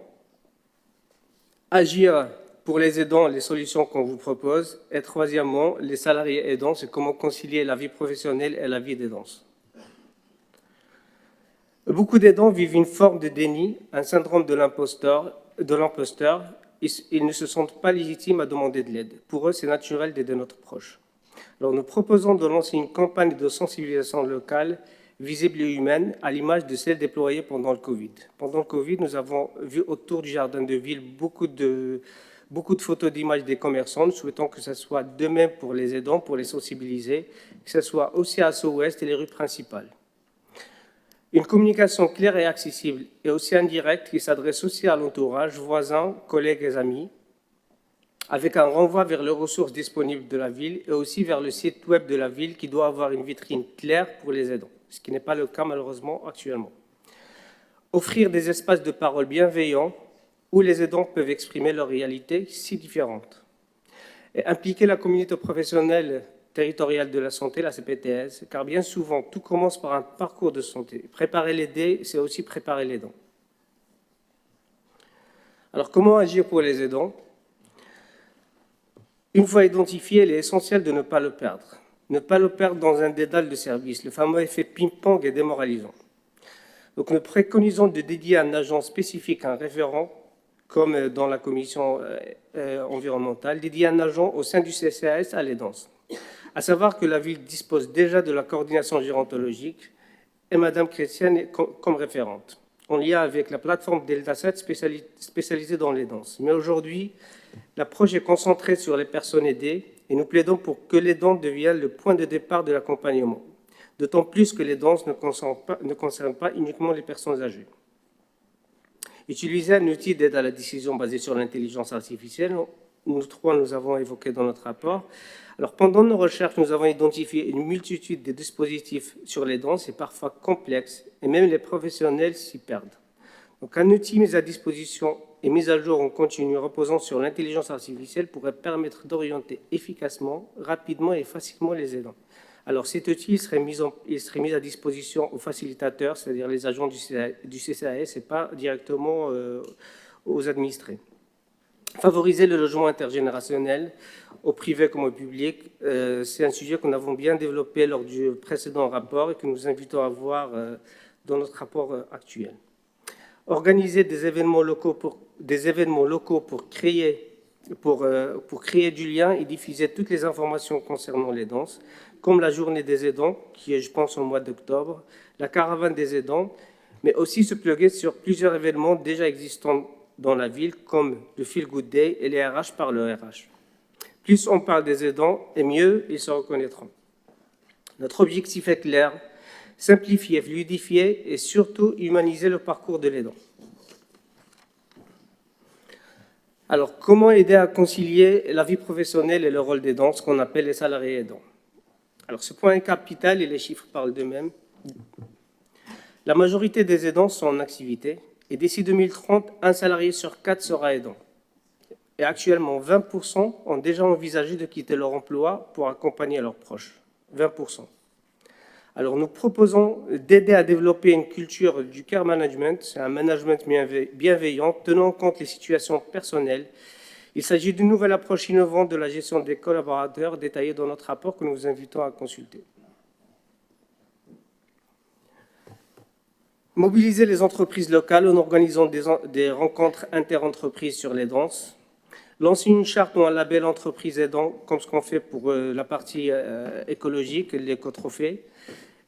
Agir pour les aidants, les solutions qu'on vous propose. Et troisièmement, les salariés aidants, c'est comment concilier la vie professionnelle et la vie d'aidance. Beaucoup d'aidants vivent une forme de déni, un syndrome de l'imposteur. Ils ne se sentent pas légitimes à demander de l'aide. Pour eux, c'est naturel d'aider notre proche. Alors, nous proposons de lancer une campagne de sensibilisation locale, visible et humaine, à l'image de celle déployée pendant le Covid. Pendant le Covid, nous avons vu autour du jardin de ville beaucoup de photos d'images des commerçants. Nous souhaitons que ce soit de même pour les aidants, pour les sensibiliser, que ce soit aussi à Sceaux-Ouest et les rues principales. Une communication claire et accessible et aussi indirecte qui s'adresse aussi à l'entourage, voisins, collègues et amis, avec un renvoi vers les ressources disponibles de la ville et aussi vers le site web de la ville qui doit avoir une vitrine claire pour les aidants, ce qui n'est pas le cas malheureusement actuellement. Offrir des espaces de parole bienveillants où les aidants peuvent exprimer leur réalité si différente. Et impliquer la communauté professionnelle territoriale de la santé, la CPTS, car bien souvent, tout commence par un parcours de santé. Préparer l'aider, c'est aussi préparer l'aidant. Alors, comment agir pour les aidants? Une fois identifié, il est essentiel de ne pas le perdre. Ne pas le perdre dans un dédale de service. Le fameux effet ping-pong est démoralisant. Donc, nous préconisons de dédier un agent spécifique, un référent, comme dans la commission environnementale, dédier un agent au sein du CCAS à l'aidance. À savoir que la ville dispose déjà de la coordination gérontologique et Madame Chrétienne est comme référente, en lien avec la plateforme Delta7 spécialisée dans l'aidance. Mais aujourd'hui, l'approche est concentrée sur les personnes aidées et nous plaidons pour que l'aidant devienne le point de départ de l'accompagnement, d'autant plus que l'aidance ne concerne pas uniquement les personnes âgées. Utiliser un outil d'aide à la décision basé sur l'intelligence artificielle nous trois, nous avons évoqué dans notre rapport. Alors, pendant nos recherches, nous avons identifié une multitude de dispositifs sur les dents, c'est parfois complexe, et même les professionnels s'y perdent. Donc, un outil mis à disposition et mis à jour en continu reposant sur l'intelligence artificielle pourrait permettre d'orienter efficacement, rapidement et facilement les aidants. Alors, cet outil serait mis à disposition aux facilitateurs, c'est-à-dire les agents du CCAS, et pas directement aux administrés. Favoriser le logement intergénérationnel, au privé comme au public, c'est un sujet que nous avons bien développé lors du précédent rapport et que nous invitons à voir dans notre rapport actuel. Organiser des événements locaux pour créer du lien et diffuser toutes les informations concernant les danses, comme la journée des aidants, qui est, je pense, au mois d'octobre, la caravane des aidants, mais aussi se plugger sur plusieurs événements déjà existants dans la ville, comme le Feel Good Day et les RH par le RH. Plus on parle des aidants, et mieux ils se reconnaîtront. Notre objectif est clair, simplifier, fluidifier et surtout humaniser le parcours de l'aidant. Alors, comment aider à concilier la vie professionnelle et le rôle d'aidant, ce qu'on appelle les salariés aidants? Alors, ce point est capital et les chiffres parlent d'eux-mêmes. La majorité des aidants sont en activité et d'ici 2030, un salarié sur 4 sera aidant. Et actuellement, 20% ont déjà envisagé de quitter leur emploi pour accompagner leurs proches. 20%. Alors, nous proposons d'aider à développer une culture du care management. C'est un management bienveillant, tenant compte des situations personnelles. Il s'agit d'une nouvelle approche innovante de la gestion des collaborateurs, détaillée dans notre rapport que nous vous invitons à consulter. Mobiliser les entreprises locales en organisant des rencontres interentreprises sur les danses. Lancer une charte ou un label entreprise aidant, comme ce qu'on fait pour la partie écologique, l'éco-trophée,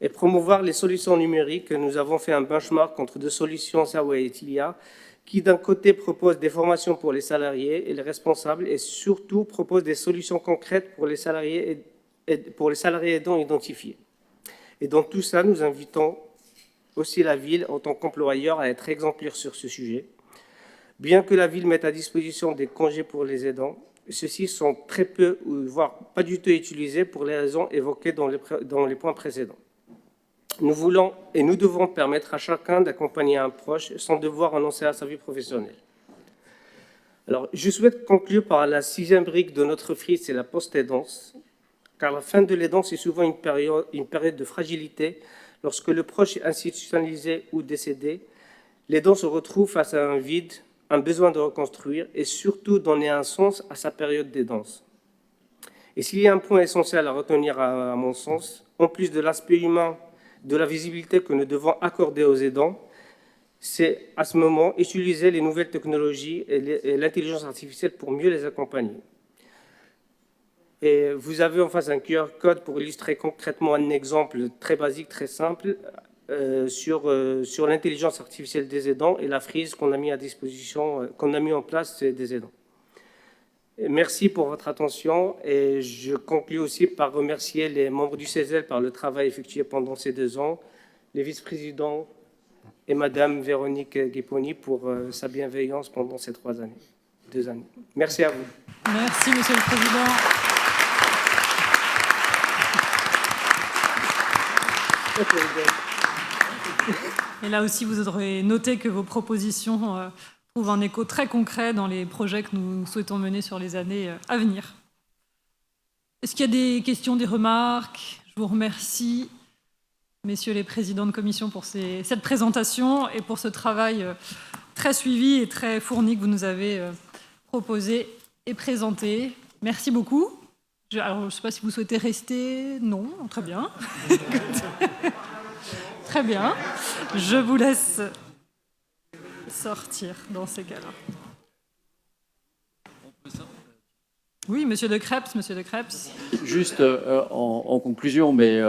et promouvoir les solutions numériques. Nous avons fait un benchmark entre deux solutions, Sawa et Tilia, qui d'un côté proposent des formations pour les salariés et les responsables, et surtout proposent des solutions concrètes pour les salariés aidants identifiés. Et dans tout ça, nous invitons aussi la ville, en tant qu'employeur, à être exemplaire sur ce sujet. Bien que la ville mette à disposition des congés pour les aidants, ceux-ci sont très peu, voire pas du tout utilisés pour les raisons évoquées dans les points précédents. Nous voulons et nous devons permettre à chacun d'accompagner un proche sans devoir renoncer à sa vie professionnelle. Alors, je souhaite conclure par la 6e brique de notre frise, c'est la post-aidance, car la fin de l'aidance est souvent une période de fragilité. Lorsque le proche est institutionnalisé ou décédé, l'aidant se retrouve face à un vide, un besoin de reconstruire et surtout donner un sens à sa période d'aidance. Et s'il y a un point essentiel à retenir à mon sens, en plus de l'aspect humain, de la visibilité que nous devons accorder aux aidants, c'est à ce moment utiliser les nouvelles technologies et l'intelligence artificielle pour mieux les accompagner. Et vous avez en face un QR code pour illustrer concrètement un exemple très basique, très simple, sur l'intelligence artificielle des aidants et la frise qu'on a mis à disposition, qu'on a mis en place des aidants. Et merci pour votre attention et je conclue aussi par remercier les membres du CESEL par le travail effectué pendant ces 2 ans, les vice-présidents et Madame Véronique Guéponi pour sa bienveillance pendant ces 2 années. Merci à vous. Merci, Monsieur le Président. Et là aussi, vous aurez noté que vos propositions trouvent un écho très concret dans les projets que nous souhaitons mener sur les années à venir. Est-ce qu'il y a des questions, des remarques? Je vous remercie, messieurs les présidents de commission, pour cette présentation et pour ce travail très suivi et très fourni que vous nous avez proposé et présenté. Merci beaucoup. Alors, je ne sais pas si vous souhaitez rester. Non, très bien. Très bien. Je vous laisse sortir dans ces cas-là. Oui, Monsieur de Crêpes, Monsieur de Crêpes. Juste en conclusion, mais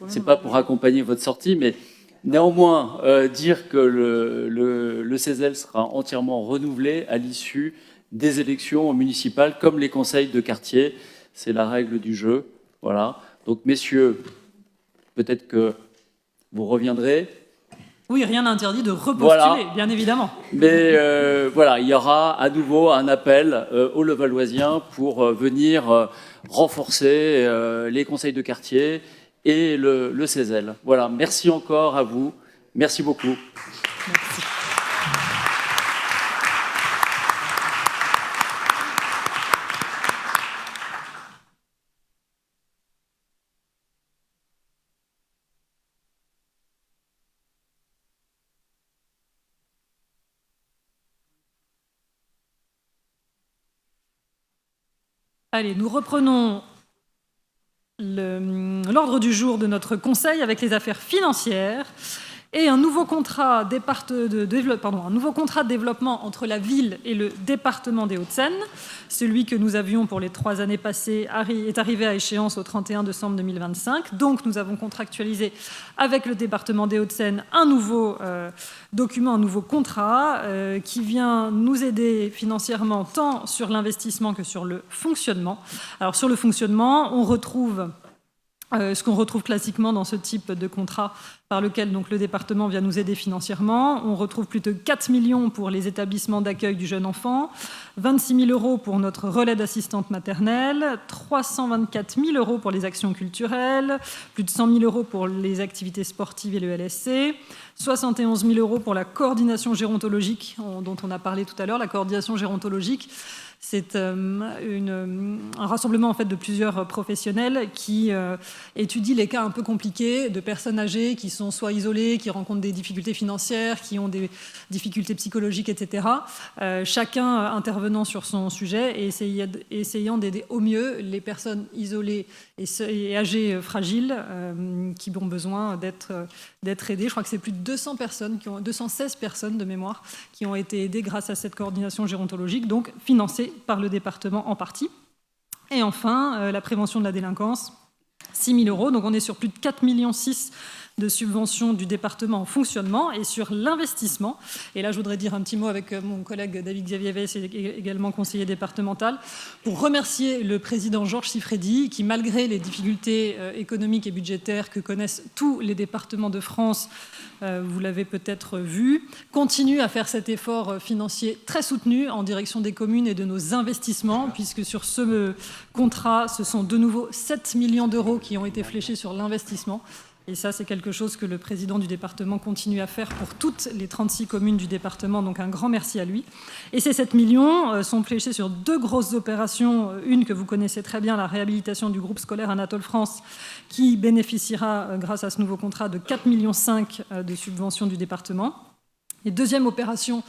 c'est pas pour accompagner votre sortie, mais néanmoins dire que le CESEL sera entièrement renouvelé à l'issue des élections municipales, comme les conseils de quartier. C'est la règle du jeu. Voilà. Donc, messieurs, peut-être que vous reviendrez. Oui, rien n'interdit de repostuler, bien évidemment. Mais voilà, il y aura à nouveau un appel aux Levalloisiens pour venir renforcer les conseils de quartier et le CESEL. Voilà, merci encore à vous. Merci beaucoup. Merci. Allez, nous reprenons l'ordre du jour de notre conseil avec les affaires financières et un nouveau contrat de développement entre la ville et le département des Hauts-de-Seine. Celui que nous avions pour les 3 années passées est arrivé à échéance au 31 décembre 2025. Donc, nous avons contractualisé avec le département des Hauts-de-Seine un nouveau document, un nouveau contrat qui vient nous aider financièrement tant sur l'investissement que sur le fonctionnement. Alors, sur le fonctionnement, on retrouve ce qu'on retrouve classiquement dans ce type de contrat par lequel donc, le département vient nous aider financièrement. On retrouve plus de 4 millions pour les établissements d'accueil du jeune enfant, 26 000 € pour notre relais d'assistante maternelle, 324 000 € pour les actions culturelles, plus de 100 000 € pour les activités sportives et le LSC, 71 000 € pour la coordination gérontologique dont on a parlé tout à l'heure. La coordination gérontologique, c'est un rassemblement en fait, de plusieurs professionnels qui étudient les cas un peu compliqués de personnes âgées qui sont soit isolées, qui rencontrent des difficultés financières, qui ont des difficultés psychologiques, etc. Chacun intervenant sur son sujet et essayant d'aider au mieux les personnes isolées et âgées fragiles qui ont besoin d'être aidées. Je crois que c'est plus de 216 personnes de mémoire qui ont été aidées grâce à cette coordination gérontologique, donc financée par le département en partie. Et enfin, la prévention de la délinquance, 6 000 €. Donc on est sur plus de 4,6 millions de subventions du département en fonctionnement et sur l'investissement. Et là, je voudrais dire un petit mot avec mon collègue David Xavier Weiss, également conseiller départemental, pour remercier le président Georges Siffredi qui, malgré les difficultés économiques et budgétaires que connaissent tous les départements de France, vous l'avez peut-être vu, continue à faire cet effort financier très soutenu en direction des communes et de nos investissements, puisque sur ce contrat, ce sont de nouveau 7 millions € qui ont été fléchés sur l'investissement. Et ça, c'est quelque chose que le président du département continue à faire pour toutes les 36 communes du département. Donc, un grand merci à lui. Et ces 7 millions sont fléchés sur 2 grosses opérations. Une que vous connaissez très bien, la réhabilitation du groupe scolaire Anatole France, qui bénéficiera, grâce à ce nouveau contrat, de 4,5 millions de subventions du département. Et deuxième opération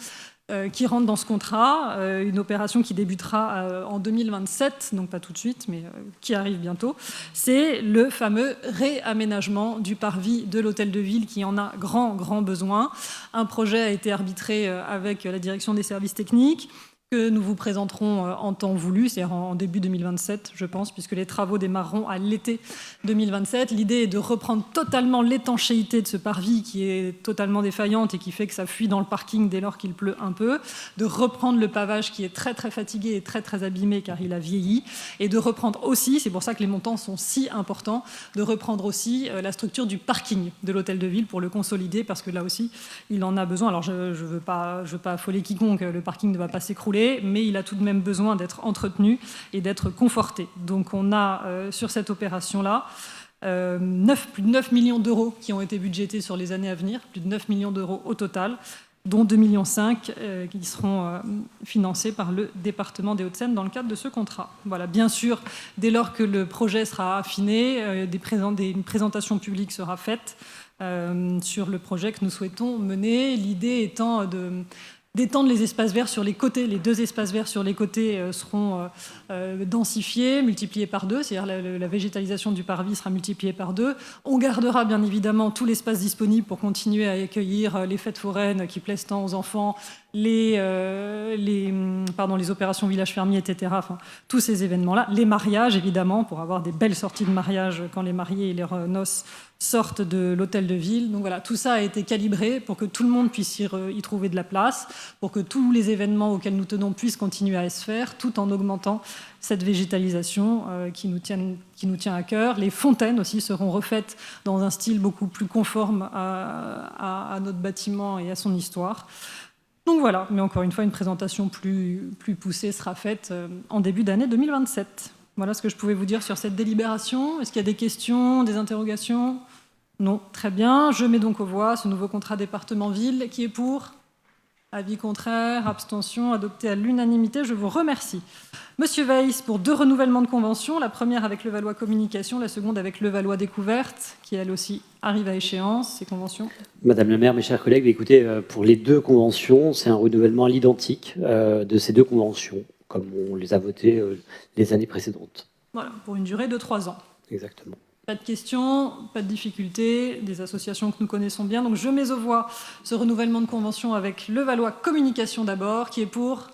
qui rentre dans ce contrat, une opération qui débutera en 2027, donc pas tout de suite, mais qui arrive bientôt, c'est le fameux réaménagement du parvis de l'hôtel de ville qui en a grand besoin. Un projet a été arbitré avec la direction des services techniques, que nous vous présenterons en temps voulu, c'est-à-dire en début 2027, je pense, puisque les travaux démarreront à l'été 2027. L'idée est de reprendre totalement l'étanchéité de ce parvis qui est totalement défaillante et qui fait que ça fuit dans le parking dès lors qu'il pleut un peu, de reprendre le pavage qui est très fatigué et très abîmé car il a vieilli, et de reprendre aussi, c'est pour ça que les montants sont si importants, de reprendre aussi la structure du parking de l'hôtel de ville pour le consolider, parce que là aussi, il en a besoin. Alors, je veux pas affoler quiconque, le parking ne va pas s'écrouler, mais il a tout de même besoin d'être entretenu et d'être conforté. Donc on a sur cette opération-là plus de 9 millions € qui ont été budgétés sur les années à venir, plus de 9 millions € au total, dont 2,5 millions qui seront financés par le département des Hauts-de-Seine dans le cadre de ce contrat. Voilà, bien sûr, dès lors que le projet sera affiné, une présentation publique sera faite sur le projet que nous souhaitons mener, l'idée étant d'étendre les espaces verts sur les côtés. Les 2 espaces verts sur les côtés seront densifiés, multipliés par 2, c'est-à-dire la végétalisation du parvis sera multipliée par 2. On gardera bien évidemment tout l'espace disponible pour continuer à accueillir les fêtes foraines qui plaisent tant aux enfants, les opérations village fermier, etc. Enfin, tous ces événements-là. Les mariages, évidemment, pour avoir des belles sorties de mariage quand les mariés et leurs noces sortent de l'hôtel de ville. Donc voilà, tout ça a été calibré pour que tout le monde puisse y trouver de la place. pour que tous les événements auxquels nous tenons puissent continuer à se faire, tout en augmentant cette végétalisation qui nous tient à cœur. Les fontaines aussi seront refaites dans un style beaucoup plus conforme à notre bâtiment et à son histoire. Donc voilà, mais encore une fois, une présentation plus poussée sera faite en début d'année 2027. Voilà ce que je pouvais vous dire sur cette délibération. Est-ce qu'il y a des questions, des interrogations ? Non, très bien. Je mets donc aux voix ce nouveau contrat département-ville qui est pour. Avis contraire, abstention, adopté à l'unanimité. Je vous remercie. Monsieur Weiss, pour 2 renouvellements de convention, la première avec Levallois Communication, la seconde avec Levallois Découverte, qui elle aussi arrive à échéance, ces conventions. Madame le maire, mes chers collègues, écoutez, pour les 2 conventions, c'est un renouvellement à l'identique de ces 2 conventions, comme on les a votées les années précédentes. Voilà, pour une durée de 3 ans. Exactement. Pas de questions, pas de difficultés, des associations que nous connaissons bien. Donc je mets aux voix ce renouvellement de convention avec Levallois Communication d'abord, qui est pour.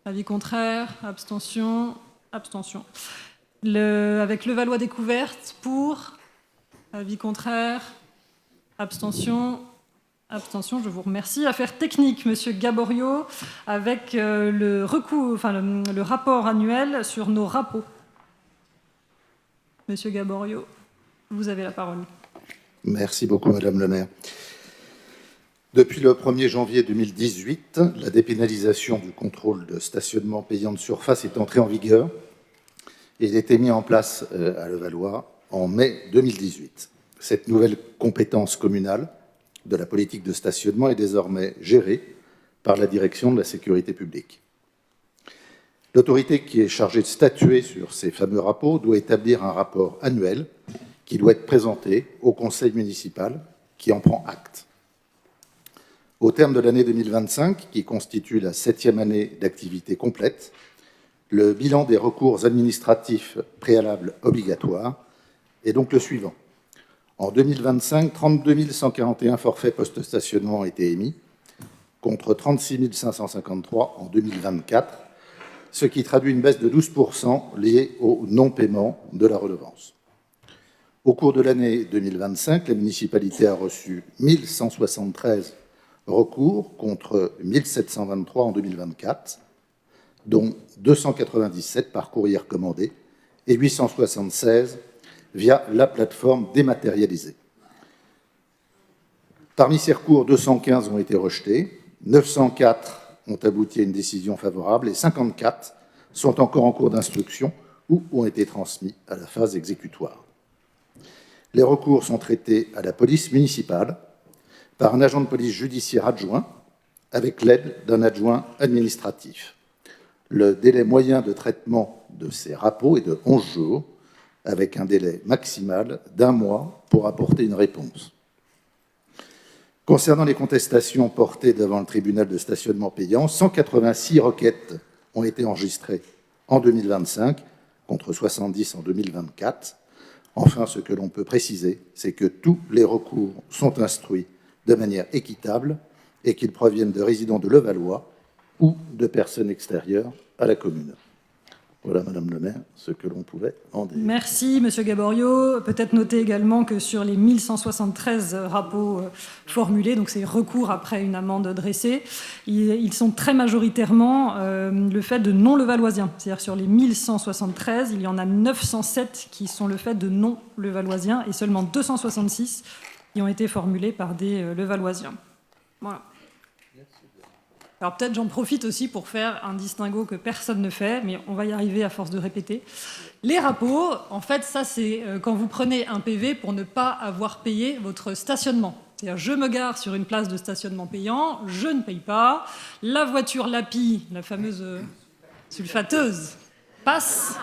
Avis contraire, abstention, abstention. Avec Levallois Découverte, pour. Avis contraire, abstention, abstention. Je vous remercie. Affaire technique, Monsieur Gaborio, avec le rapport annuel sur nos rapports. Monsieur Gaborio, vous avez la parole. Merci beaucoup, Madame le maire. Depuis le 1er janvier 2018, la dépénalisation du contrôle de stationnement payant de surface est entrée en vigueur et il a été mis en place à Levallois en mai 2018. Cette nouvelle compétence communale de la politique de stationnement est désormais gérée par la direction de la sécurité publique. L'autorité qui est chargée de statuer sur ces fameux rapports doit établir un rapport annuel qui doit être présenté au conseil municipal qui en prend acte. Au terme de l'année 2025, qui constitue la 7e année d'activité complète, le bilan des recours administratifs préalables obligatoires est donc le suivant. En 2025, 32 141 forfaits post-stationnement ont été émis, contre 36 553 en 2024, ce qui traduit une baisse de 12% liée au non-paiement de la redevance. Au cours de l'année 2025, la municipalité a reçu 1173 recours contre 1723 en 2024, dont 297 par courrier recommandé et 876 via la plateforme dématérialisée. Parmi ces recours, 215 ont été rejetés, 904 ont abouti à une décision favorable et 54 sont encore en cours d'instruction ou ont été transmis à la phase exécutoire. Les recours sont traités à la police municipale par un agent de police judiciaire adjoint avec l'aide d'un adjoint administratif. Le délai moyen de traitement de ces rapports est de 11 jours, avec un délai maximal d'1 mois pour apporter une réponse. Concernant les contestations portées devant le tribunal de stationnement payant, 186 requêtes ont été enregistrées en 2025, contre 70 en 2024. Enfin, ce que l'on peut préciser, c'est que tous les recours sont instruits de manière équitable et qu'ils proviennent de résidents de Levallois ou de personnes extérieures à la commune. Voilà, Madame le maire, ce que l'on pouvait en dire. Merci, Monsieur Gaborio. Peut-être noter également que sur les 1173 rapports formulés, donc ces recours après une amende dressée, ils sont très majoritairement le fait de non-levalloisiens. C'est-à-dire sur les 1173, il y en a 907 qui sont le fait de non-levalloisiens et seulement 266 qui ont été formulés par des levalloisiens. Voilà. Alors peut-être j'en profite aussi pour faire un distinguo que personne ne fait, mais on va y arriver à force de répéter. Les rapports, en fait, ça c'est quand vous prenez un PV pour ne pas avoir payé votre stationnement. C'est-à-dire je me gare sur une place de stationnement payant, je ne paye pas, la voiture LAPI, la fameuse sulfateuse, passe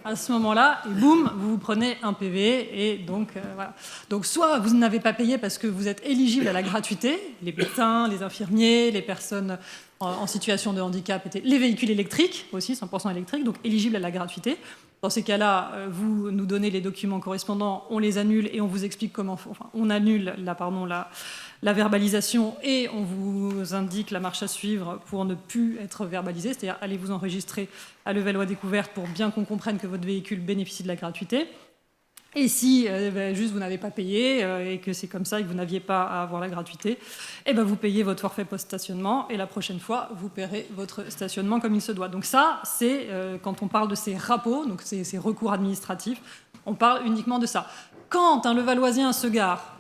à ce moment-là, et boum, vous prenez un PV, et donc voilà. Donc soit vous n'avez pas payé parce que vous êtes éligible à la gratuité, les médecins, les infirmiers, les personnes en situation de handicap, les véhicules électriques aussi, 100% électriques, donc éligibles à la gratuité. Dans ces cas-là, vous nous donnez les documents correspondants, on les annule et on vous explique comment, enfin, on annule la verbalisation et on vous indique la marche à suivre pour ne plus être verbalisé, c'est-à-dire allez vous enregistrer à Levallois Découverte pour bien qu'on comprenne que votre véhicule bénéficie de la gratuité. Et si juste vous n'avez pas payé et que c'est comme ça et que vous n'aviez pas à avoir la gratuité, eh ben vous payez votre forfait post-stationnement et la prochaine fois, vous paierez votre stationnement comme il se doit. Donc ça, c'est quand on parle de ces rapports, donc ces recours administratifs, on parle uniquement de ça. Quand un Levalloisien se gare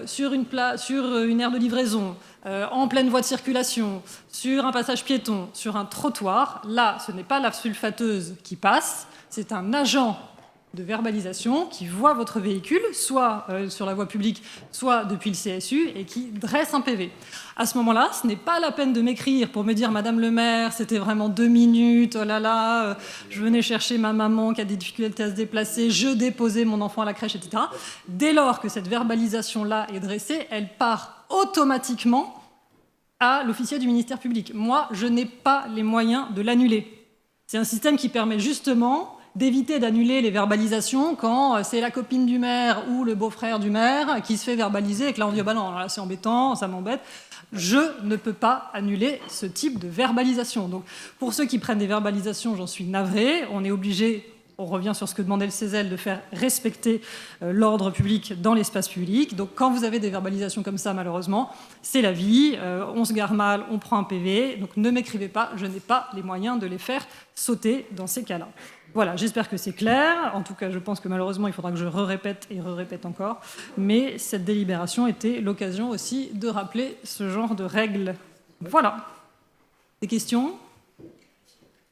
sur une aire de livraison, en pleine voie de circulation, sur un passage piéton, sur un trottoir, là, ce n'est pas la sulfateuse qui passe, c'est un agent de verbalisation qui voit votre véhicule, soit sur la voie publique, soit depuis le CSU, et qui dresse un PV. À ce moment-là, ce n'est pas la peine de m'écrire pour me dire « Madame le maire, c'était vraiment 2 minutes, oh là là, je venais chercher ma maman qui a des difficultés à se déplacer, je déposais mon enfant à la crèche, etc. » Dès lors que cette verbalisation-là est dressée, elle part automatiquement à l'officier du ministère public. Moi, je n'ai pas les moyens de l'annuler. C'est un système qui permet justement d'éviter d'annuler les verbalisations quand c'est la copine du maire ou le beau-frère du maire qui se fait verbaliser et que là on dit « bah non, là c'est embêtant, ça m'embête ». Je ne peux pas annuler ce type de verbalisation. Donc pour ceux qui prennent des verbalisations, j'en suis navrée. On est obligé, on revient sur ce que demandait le CESEL, de faire respecter l'ordre public dans l'espace public. Donc quand vous avez des verbalisations comme ça, malheureusement, c'est la vie. On se gare mal, on prend un PV. Donc ne m'écrivez pas, je n'ai pas les moyens de les faire sauter dans ces cas-là. Voilà, j'espère que c'est clair. En tout cas, je pense que malheureusement, il faudra que je répète et répète encore. Mais cette délibération était l'occasion aussi de rappeler ce genre de règles. Voilà. Des questions ?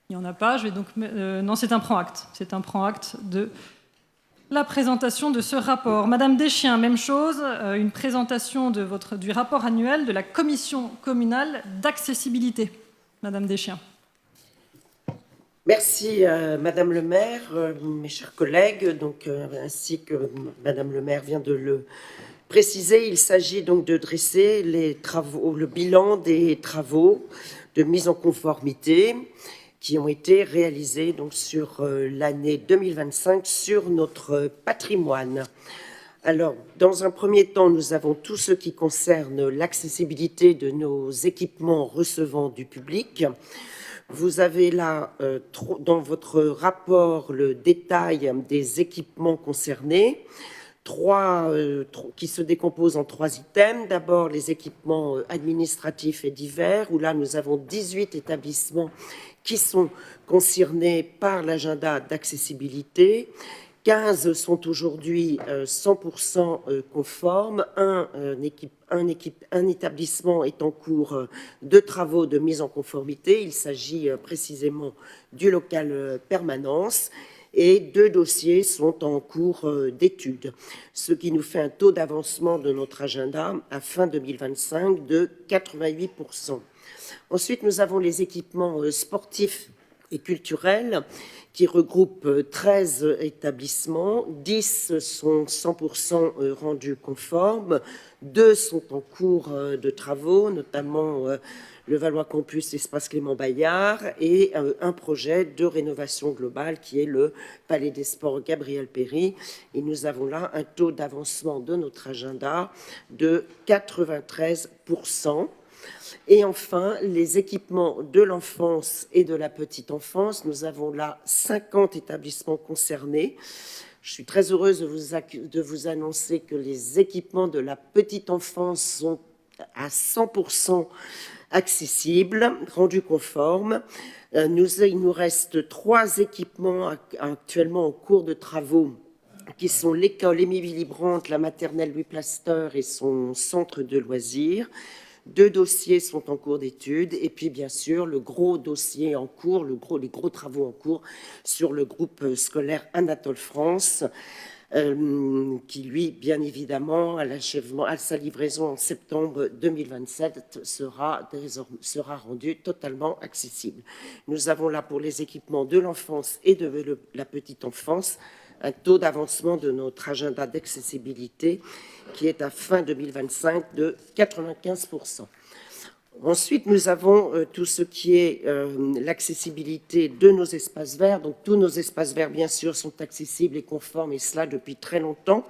Il n'y en a pas. Je vais donc... non, c'est un prend-acte. C'est un prend-acte de la présentation de ce rapport. Madame Deschien, même chose. Une présentation du rapport annuel de la Commission communale d'accessibilité. Madame Deschien. Merci, Madame le maire, mes chers collègues. Donc, ainsi que Madame le maire vient de le préciser, il s'agit donc de dresser le bilan des travaux de mise en conformité qui ont été réalisés donc, sur l'année 2025 sur notre patrimoine. Alors, dans un premier temps, nous avons tout ce qui concerne l'accessibilité de nos équipements recevant du public. Vous avez là, dans votre rapport, le détail des équipements concernés, qui se décomposent en 3 items. D'abord, les équipements administratifs et divers, où là, nous avons 18 établissements qui sont concernés par l'agenda d'accessibilité. 15 sont aujourd'hui 100% conformes. Un établissement est en cours de travaux de mise en conformité. Il s'agit précisément du local permanence. Et 2 dossiers sont en cours d'étude, ce qui nous fait un taux d'avancement de notre agenda à fin 2025 de 88%. Ensuite, nous avons les équipements sportifs et culturels qui regroupent 13 établissements. 10 sont 100% rendus conformes, 2 sont en cours de travaux, notamment le Valois Campus Espace Clément Bayard et un projet de rénovation globale qui est le Palais des Sports Gabriel Péry. Et nous avons là un taux d'avancement de notre agenda de 93%. Et enfin, les équipements de l'enfance et de la petite enfance. Nous avons là 50 établissements concernés. Je suis très heureuse de vous annoncer que les équipements de la petite enfance sont à 100% accessibles, rendus conformes. Il nous reste 3 équipements actuellement en cours de travaux qui sont l'école Émile Brandt, la maternelle Louis Plaster et son centre de loisirs. 2 dossiers sont en cours d'étude et puis bien sûr le gros dossier en cours, les gros travaux en cours sur le groupe scolaire Anatole France qui lui bien évidemment à sa livraison en septembre 2027 sera rendu totalement accessible. Nous avons là pour les équipements de l'enfance et de la petite enfance un taux d'avancement de notre agenda d'accessibilité qui est à fin 2025 de 95%. Ensuite, nous avons tout ce qui est l'accessibilité de nos espaces verts. Donc, tous nos espaces verts, bien sûr, sont accessibles et conformes, et cela depuis très longtemps.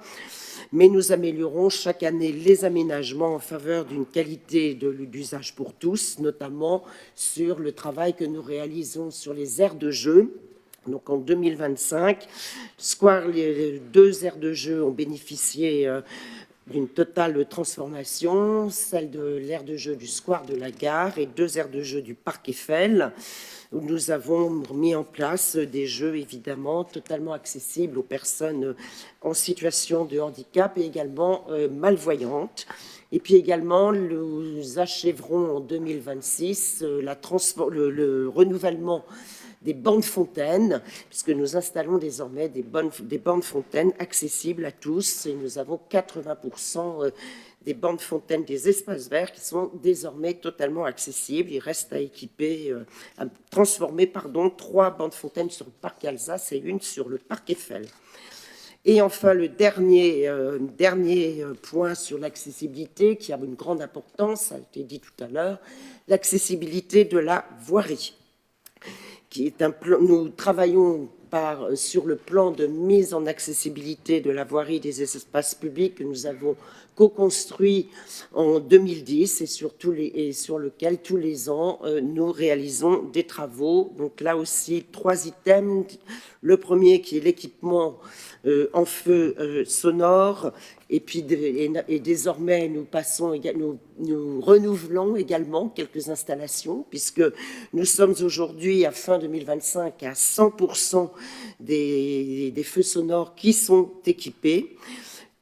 Mais nous améliorons chaque année les aménagements en faveur d'une qualité d'usage pour tous, notamment sur le travail que nous réalisons sur les aires de jeu, Donc en 2025, Square, les 2 aires de jeu ont bénéficié d'une totale transformation, celle de l'aire de jeu du Square de la Gare et 2 aires de jeu du Parc Eiffel, où nous avons mis en place des jeux évidemment totalement accessibles aux personnes en situation de handicap et également malvoyantes. Et puis également, nous achèverons en 2026 le renouvellement des bancs de fontaines, puisque nous installons désormais des bancs de fontaines accessibles à tous, et nous avons 80% des bancs de fontaines des espaces verts qui sont désormais totalement accessibles. Il reste à transformer 3 bancs de fontaines sur le parc Alsace et 1 sur le parc Eiffel. Et enfin, le dernier point sur l'accessibilité, qui a une grande importance, ça a été dit tout à l'heure, l'accessibilité de la voirie. Nous travaillons sur le plan de mise en accessibilité de la voirie des espaces publics que nous avons co-construit en 2010 et sur lequel tous les ans nous réalisons des travaux. Donc là aussi, 3 items. Le premier qui est l'équipement en feu sonore, et puis désormais nous renouvelons également quelques installations, puisque nous sommes aujourd'hui à fin 2025 à 100% des feux sonores qui sont équipés.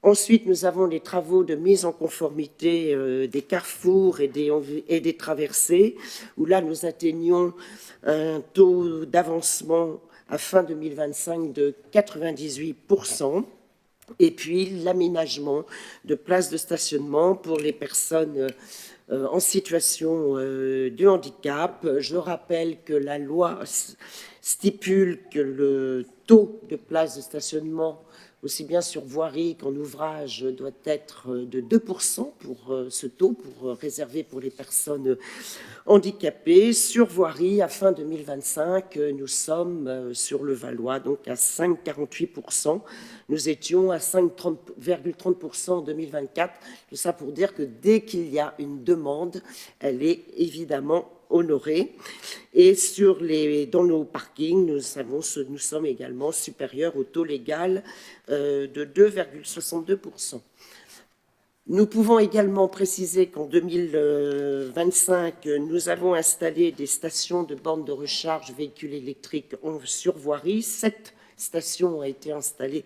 Ensuite, nous avons les travaux de mise en conformité des carrefours et des traversées, où là nous atteignons un taux d'avancement à fin 2025 de 98%. Et puis l'aménagement de places de stationnement pour les personnes en situation de handicap. Je rappelle que la loi stipule que le taux de places de stationnement, aussi bien sur voirie qu'en ouvrage, doit être de 2% pour ce taux, pour réserver pour les personnes handicapées. Sur voirie, à fin 2025, nous sommes sur le Valois, donc à 5,48%. Nous étions à 5,30% en 2024. Tout ça pour dire que dès qu'il y a une demande, elle est évidemment honorée. Et dans nos parkings, nous sommes également supérieurs au taux légal de 2,62%. Nous pouvons également préciser qu'en 2025, nous avons installé des stations de bornes de recharge véhicules électriques sur voirie. 7 stations ont été installées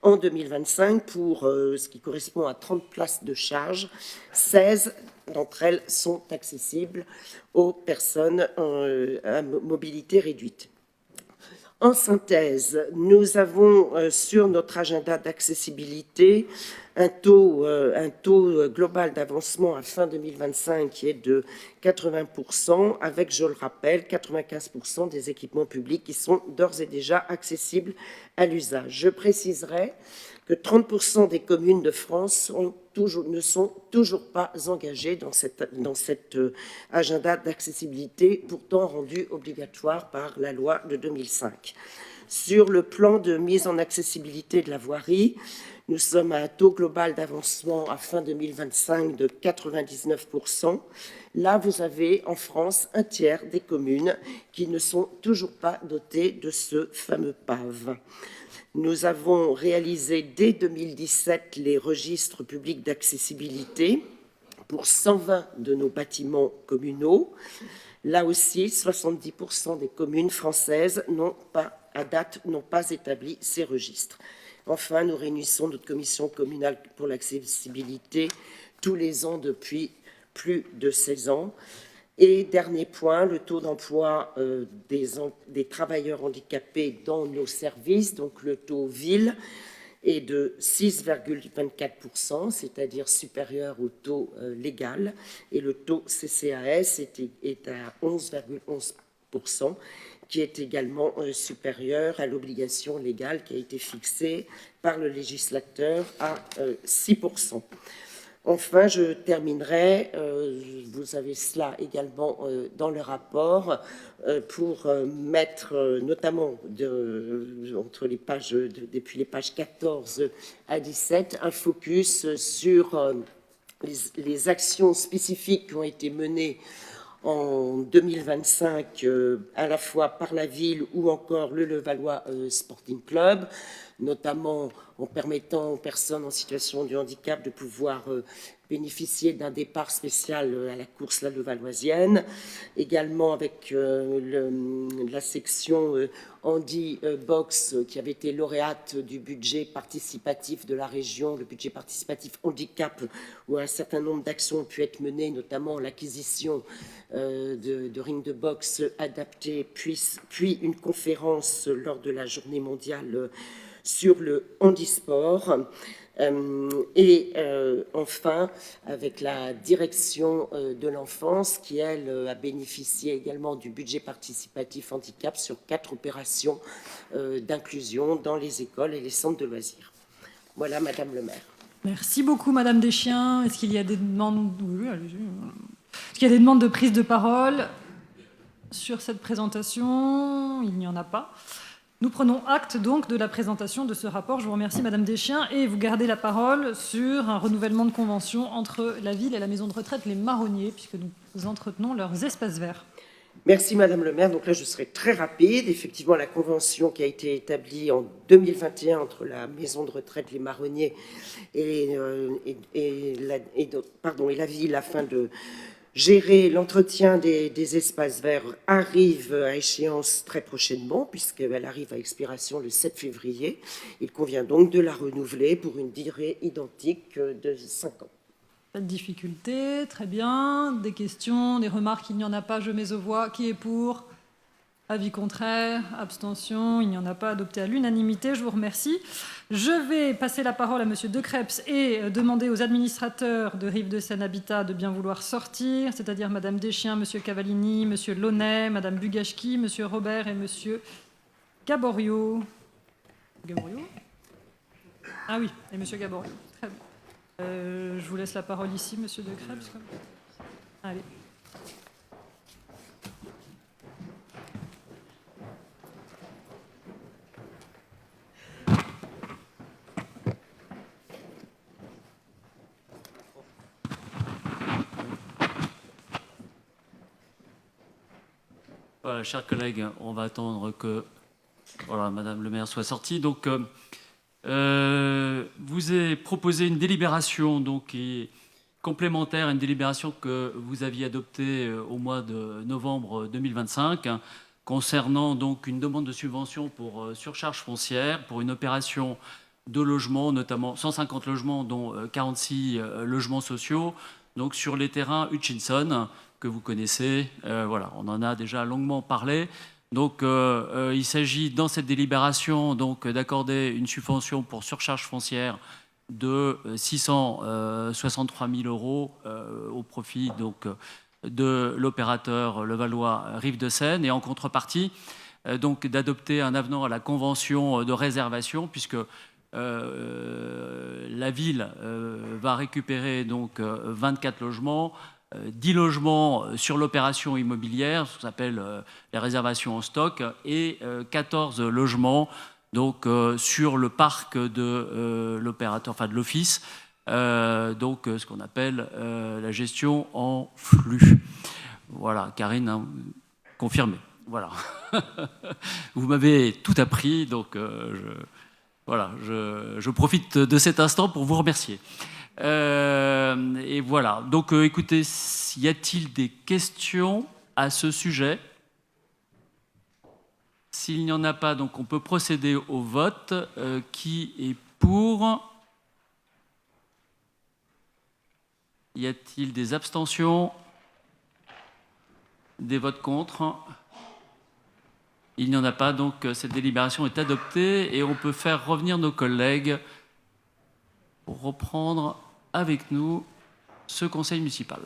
en 2025 pour ce qui correspond à 30 places de charge. 16 d'entre elles sont accessibles aux personnes à mobilité réduite. En synthèse, nous avons sur notre agenda d'accessibilité un taux global d'avancement à fin 2025 qui est de 80%, avec, je le rappelle, 95% des équipements publics qui sont d'ores et déjà accessibles à l'usage. Je préciserai que 30% des communes de France ne sont toujours pas engagées dans cet agenda d'accessibilité, pourtant rendu obligatoire par la loi de 2005. Sur le plan de mise en accessibilité de la voirie, nous sommes à un taux global d'avancement à fin 2025 de 99%. Là, vous avez en France un tiers des communes qui ne sont toujours pas dotées de ce fameux PAV. Nous avons réalisé dès 2017 les registres publics d'accessibilité pour 120 de nos bâtiments communaux. Là aussi, 70% des communes françaises à date n'ont pas établi ces registres. Enfin, nous réunissons notre commission communale pour l'accessibilité tous les ans depuis plus de 16 ans. Et dernier point, le taux d'emploi des travailleurs handicapés dans nos services, donc le taux ville, est de 6,24%, c'est-à-dire supérieur au taux légal, et le taux CCAS est à 11,11%, qui est également supérieur à l'obligation légale qui a été fixée par le législateur à 6%. Enfin, je terminerai, vous avez cela également dans le rapport, pour mettre notamment depuis les pages 14 à 17, un focus sur les actions spécifiques qui ont été menées en 2025, à la fois par la ville ou encore le Levallois Sporting Club, notamment en permettant aux personnes en situation de handicap de pouvoir bénéficier d'un départ spécial à la course la Levalloisienne, également avec la section Handi Box qui avait été lauréate du budget participatif de la région, le budget participatif handicap, où un certain nombre d'actions ont pu être menées, notamment l'acquisition de rings de boxe adaptés, puis une conférence lors de la journée mondiale sur le handisport. Enfin, avec la direction de l'enfance qui, elle, a bénéficié également du budget participatif handicap sur 4 opérations d'inclusion dans les écoles et les centres de loisirs. Voilà, Madame le maire. Merci beaucoup, Madame Deschiens. Est-ce qu'il y a des demandes... Oui, allez-y. Est-ce qu'il y a des demandes de prise de parole sur cette présentation? Il n'y en a pas. Nous prenons acte donc de la présentation de ce rapport. Je vous remercie, Madame Deschiens, et vous gardez la parole sur un renouvellement de convention entre la ville et la maison de retraite Les Marronniers, puisque nous entretenons leurs espaces verts. Merci, Madame le maire. Donc là, je serai très rapide. Effectivement, la convention qui a été établie en 2021 entre la maison de retraite Les Marronniers et la ville afin de gérer l'entretien des espaces verts arrive à échéance très prochainement, puisqu'elle arrive à expiration le 7 février. Il convient donc de la renouveler pour une durée identique de 5 ans. Pas de difficulté, très bien. Des questions, des remarques, il n'y en a pas, je mets aux voix. Qui est pour? Avis contraire, abstention, il n'y en a pas, adopté à l'unanimité, je vous remercie. Je vais passer la parole à Monsieur De Crepes et demander aux administrateurs de Rive-de-Seine Habitat de bien vouloir sortir, c'est-à-dire Madame Deschiens, Monsieur Cavallini, Monsieur Launay, Madame Bugashki, Monsieur Robert et Monsieur Gaborio. Gaborio? Ah oui, et Monsieur Gaborio, très bien. Je vous laisse la parole ici, Monsieur De Crepes. Allez. Voilà, chers collègues, on va attendre que Madame le maire soit sortie. Donc, vous avez proposé une délibération qui est complémentaire à une délibération que vous aviez adoptée au mois de novembre 2025 concernant donc une demande de subvention pour surcharge foncière pour une opération de logement, notamment 150 logements, dont 46 logements sociaux, donc sur les terrains Hutchinson, que vous connaissez. On en a déjà longuement parlé. Donc, il s'agit dans cette délibération d'accorder une subvention pour surcharge foncière de 663 000 € au profit de l'opérateur levallois Rive-de-Seine, et en contrepartie d'adopter un avenant à la convention de réservation, puisque la ville va récupérer 24 logements, 10 logements sur l'opération immobilière, ce qu'on appelle les réservations en stock, et 14 logements sur le parc de l'opérateur, enfin de l'office, ce qu'on appelle la gestion en flux. Voilà, Karine, hein, confirmé. Voilà. Vous m'avez tout appris, donc je profite de cet instant pour vous remercier. Et voilà. Donc, écoutez, y a-t-il des questions à ce sujet? S'il n'y en a pas, donc on peut procéder au vote. Qui est pour? Y a-t-il des abstentions? Des votes contre? Il n'y en a pas, donc cette délibération est adoptée et on peut faire revenir nos collègues pour reprendre avec nous ce conseil municipal.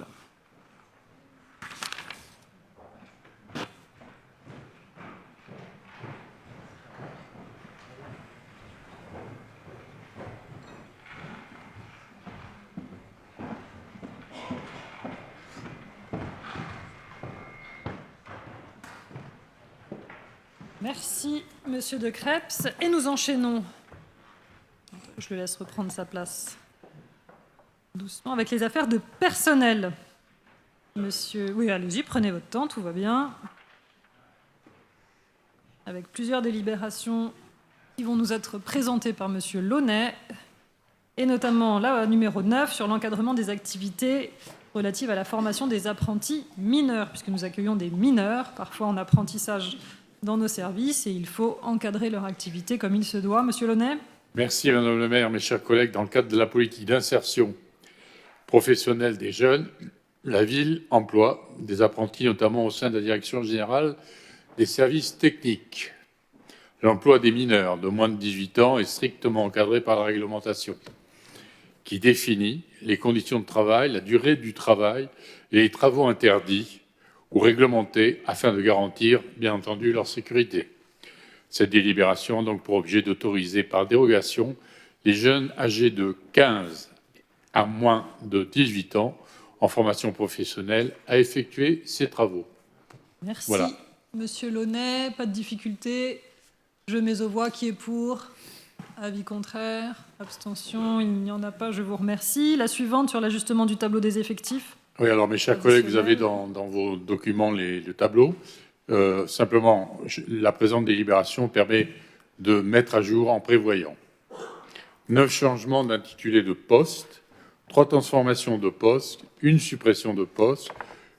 Merci, Monsieur De Crepes. Et nous enchaînons. Je le laisse reprendre sa place doucement avec les affaires de personnel. Monsieur... Oui, allez-y, prenez votre temps, tout va bien. Avec plusieurs délibérations qui vont nous être présentées par Monsieur Launay, et notamment la numéro 9 sur l'encadrement des activités relatives à la formation des apprentis mineurs, puisque nous accueillons des mineurs, parfois en apprentissage dans nos services, et il faut encadrer leur activité comme il se doit. Monsieur Launay. Merci Madame le maire, mes chers collègues. Dans le cadre de la politique d'insertion professionnelle des jeunes, la ville emploie des apprentis, notamment au sein de la direction générale des services techniques. L'emploi des mineurs de moins de 18 ans est strictement encadré par la réglementation qui définit les conditions de travail, la durée du travail et les travaux interdits ou réglementés afin de garantir, bien entendu, leur sécurité. Cette délibération a donc pour objet d'autoriser par dérogation les jeunes âgés de 15 à moins de 18 ans en formation professionnelle à effectuer ces travaux. Merci. Voilà. Monsieur Launay, pas de difficulté. Je mets aux voix qui est pour. Avis contraire, abstention, il n'y en a pas, je vous remercie. La suivante sur l'ajustement du tableau des effectifs. Oui, alors mes chers collègues, vous avez dans vos documents le tableau. Simplement, la présente délibération permet de mettre à jour en prévoyant 9 changements d'intitulé de poste, 3 transformations de poste, 1 suppression de poste,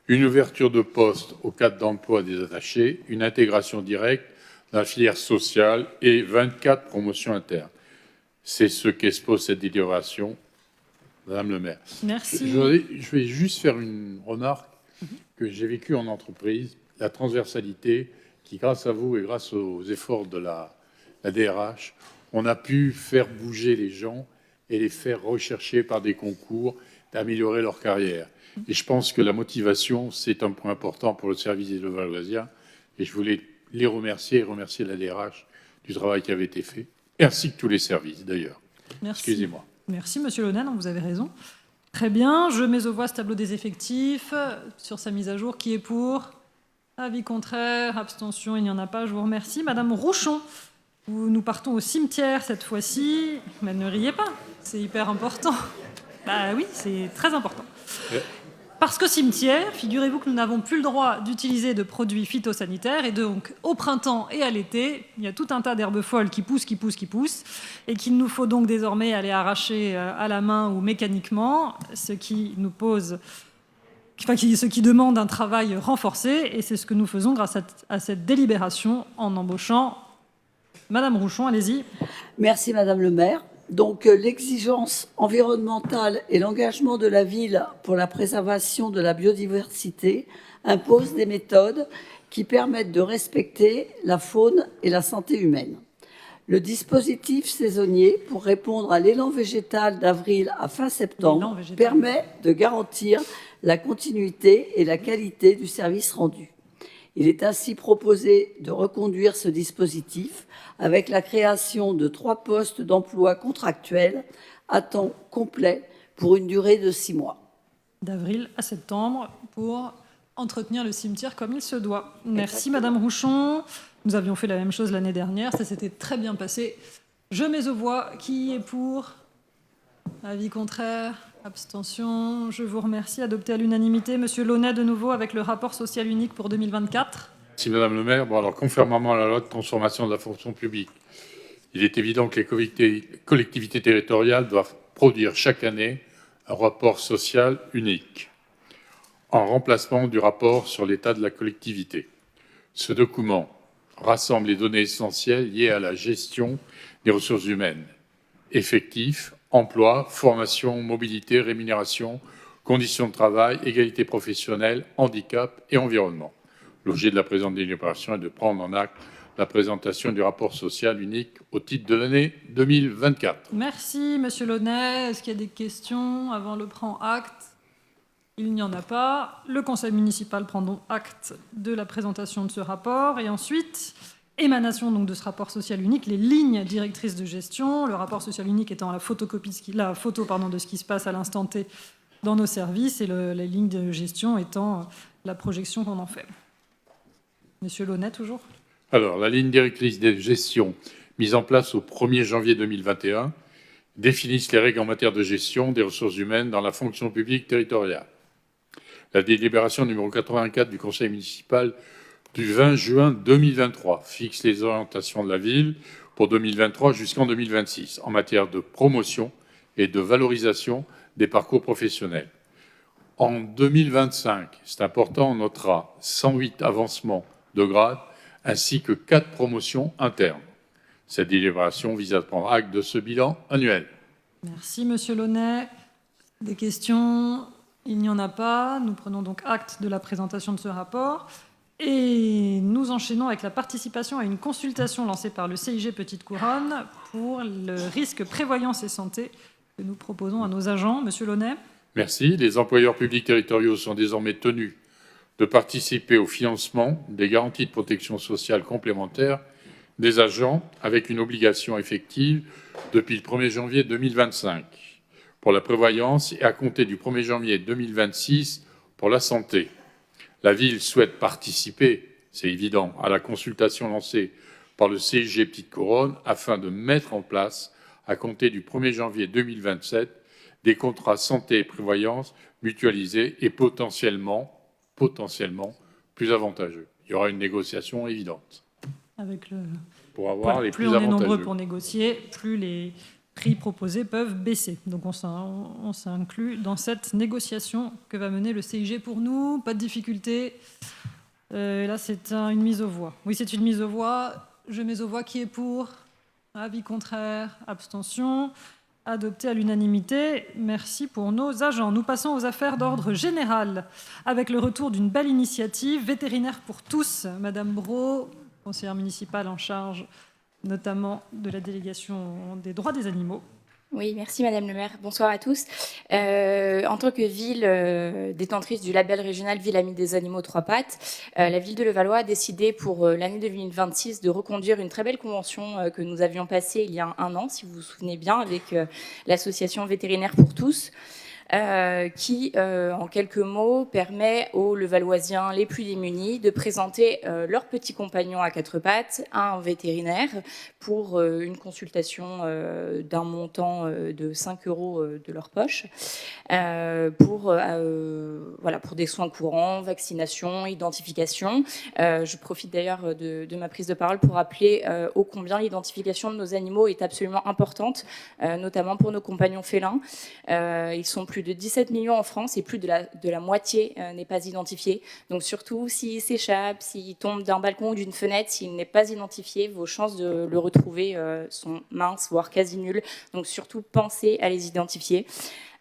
une ouverture de poste au cadre d'emploi des attachés, une intégration directe dans la filière sociale et 24 promotions internes. C'est ce qu'expose cette délibération, Madame le maire. Merci. Je vais juste faire une remarque que j'ai vécue en entreprise, la transversalité qui, grâce à vous et grâce aux efforts de la DRH, on a pu faire bouger les gens et les faire rechercher par des concours d'améliorer leur carrière. Et je pense que la motivation, c'est un point important pour le service des Levalloisiens. Et je voulais les remercier et remercier la DRH du travail qui avait été fait, ainsi que tous les services d'ailleurs. Merci. Excusez-moi. Merci, Monsieur Launay, vous avez raison. Très bien, je mets aux voix ce tableau des effectifs sur sa mise à jour. Qui est pour? Avis contraire, abstention, il n'y en a pas, je vous remercie. Madame Rouchon, nous partons au cimetière cette fois-ci, mais ne riez pas, c'est hyper important. Bah oui, c'est très important. Parce qu'au cimetière, figurez-vous que nous n'avons plus le droit d'utiliser de produits phytosanitaires, et donc au printemps et à l'été, il y a tout un tas d'herbes folles qui poussent, et qu'il nous faut donc désormais aller arracher à la main ou mécaniquement, ce qui nous pose... ce qui demande un travail renforcé, et c'est ce que nous faisons grâce à cette délibération en embauchant Madame Rouchon. Allez-y. Merci Madame le maire. Donc l'exigence environnementale et l'engagement de la ville pour la préservation de la biodiversité imposent des méthodes qui permettent de respecter la faune et la santé humaine. Le dispositif saisonnier pour répondre à l'élan végétal d'avril à fin septembre permet de garantir la continuité et la qualité du service rendu. Il est ainsi proposé de reconduire ce dispositif avec la création de 3 postes d'emploi contractuels à temps complet pour une durée de 6 mois. D'avril à septembre pour entretenir le cimetière comme il se doit. Merci Madame Rouchon. Nous avions fait la même chose l'année dernière, ça s'était très bien passé. Je mets aux voix qui est pour. Avis contraire, abstention. Je vous remercie. Adopté à l'unanimité. Monsieur Launay, de nouveau, avec le rapport social unique pour 2024. Merci Madame le maire. Bon, alors, conformément à la loi de transformation de la fonction publique, il est évident que les collectivités territoriales doivent produire chaque année un rapport social unique, en remplacement du rapport sur l'état de la collectivité. Ce document rassemble les données essentielles liées à la gestion des ressources humaines, effectifs, emploi, formation, mobilité, rémunération, conditions de travail, égalité professionnelle, handicap et environnement. L'objet de la présente délibération est de prendre en acte la présentation du rapport social unique au titre de l'année 2024. Merci Monsieur Launay. Est-ce qu'il y a des questions avant le prend acte? Il n'y en a pas. Le conseil municipal prend donc acte de la présentation de ce rapport. Et ensuite, émanation donc de ce rapport social unique, les lignes directrices de gestion. Le rapport social unique étant la photo de ce qui se passe à l'instant T dans nos services, et les lignes de gestion étant la projection qu'on en fait. Monsieur Launay, toujours. Alors, la ligne directrice de gestion mise en place au 1er janvier 2021 définissent les règles en matière de gestion des ressources humaines dans la fonction publique territoriale. La délibération numéro 84 du conseil municipal du 20 juin 2023 fixe les orientations de la ville pour 2023 jusqu'en 2026 en matière de promotion et de valorisation des parcours professionnels. En 2025, c'est important, on notera 108 avancements de grade ainsi que 4 promotions internes. Cette délibération vise à prendre acte de ce bilan annuel. Merci, Monsieur Launay. Des questions? Il n'y en a pas. Nous prenons donc acte de la présentation de ce rapport. Et nous enchaînons avec la participation à une consultation lancée par le CIG Petite Couronne pour le risque prévoyance et santé que nous proposons à nos agents. Monsieur Launay. Merci. Les employeurs publics territoriaux sont désormais tenus de participer au financement des garanties de protection sociale complémentaires des agents avec une obligation effective depuis le 1er janvier 2025 pour la prévoyance et à compter du 1er janvier 2026 pour la santé. La ville souhaite participer, c'est évident, à la consultation lancée par le CIG Petite Couronne afin de mettre en place, à compter du 1er janvier 2027, des contrats santé et prévoyance mutualisés et potentiellement plus avantageux. Il y aura une négociation évidente. Avec le... Pour avoir les plus plus on avantageux. est nombreux pour négocier, plus les prix proposés peuvent baisser. Donc on s'inclut dans cette négociation que va mener le CIG pour nous. Pas de difficulté. Là, c'est une mise aux voix. Oui, c'est une mise aux voix. Je mets aux voix qui est pour. Avis contraire, abstention. Adopté à l'unanimité. Merci pour nos agents. Nous passons aux affaires d'ordre général avec le retour d'une belle initiative, Vétérinaire pour tous. Madame Brault, conseillère municipale en charge notamment de la délégation des droits des animaux. Oui, merci Madame le maire. Bonsoir à tous. En tant que ville détentrice du label régional Ville Amie des Animaux Trois Pattes, la ville de Levallois a décidé pour l'année 2026 de reconduire une très belle convention que nous avions passée il y a un an, si vous vous souvenez bien, avec l'association Vétérinaire pour tous. Qui, en quelques mots, permet aux Levalloisiens les plus démunis de présenter leur petit compagnon à quatre pattes à un vétérinaire pour une consultation d'un montant de 5 € de leur poche, pour des soins courants, vaccination, identification. Je profite d'ailleurs de ma prise de parole pour rappeler ô combien l'identification de nos animaux est absolument importante, notamment pour nos compagnons félins. Ils sont plus de 17 millions en France et plus de la moitié n'est pas identifié. Donc surtout, s'il s'échappe, s'il tombe d'un balcon ou d'une fenêtre, s'il n'est pas identifié, vos chances de le retrouver sont minces, voire quasi nulles. Donc surtout, pensez à les identifier.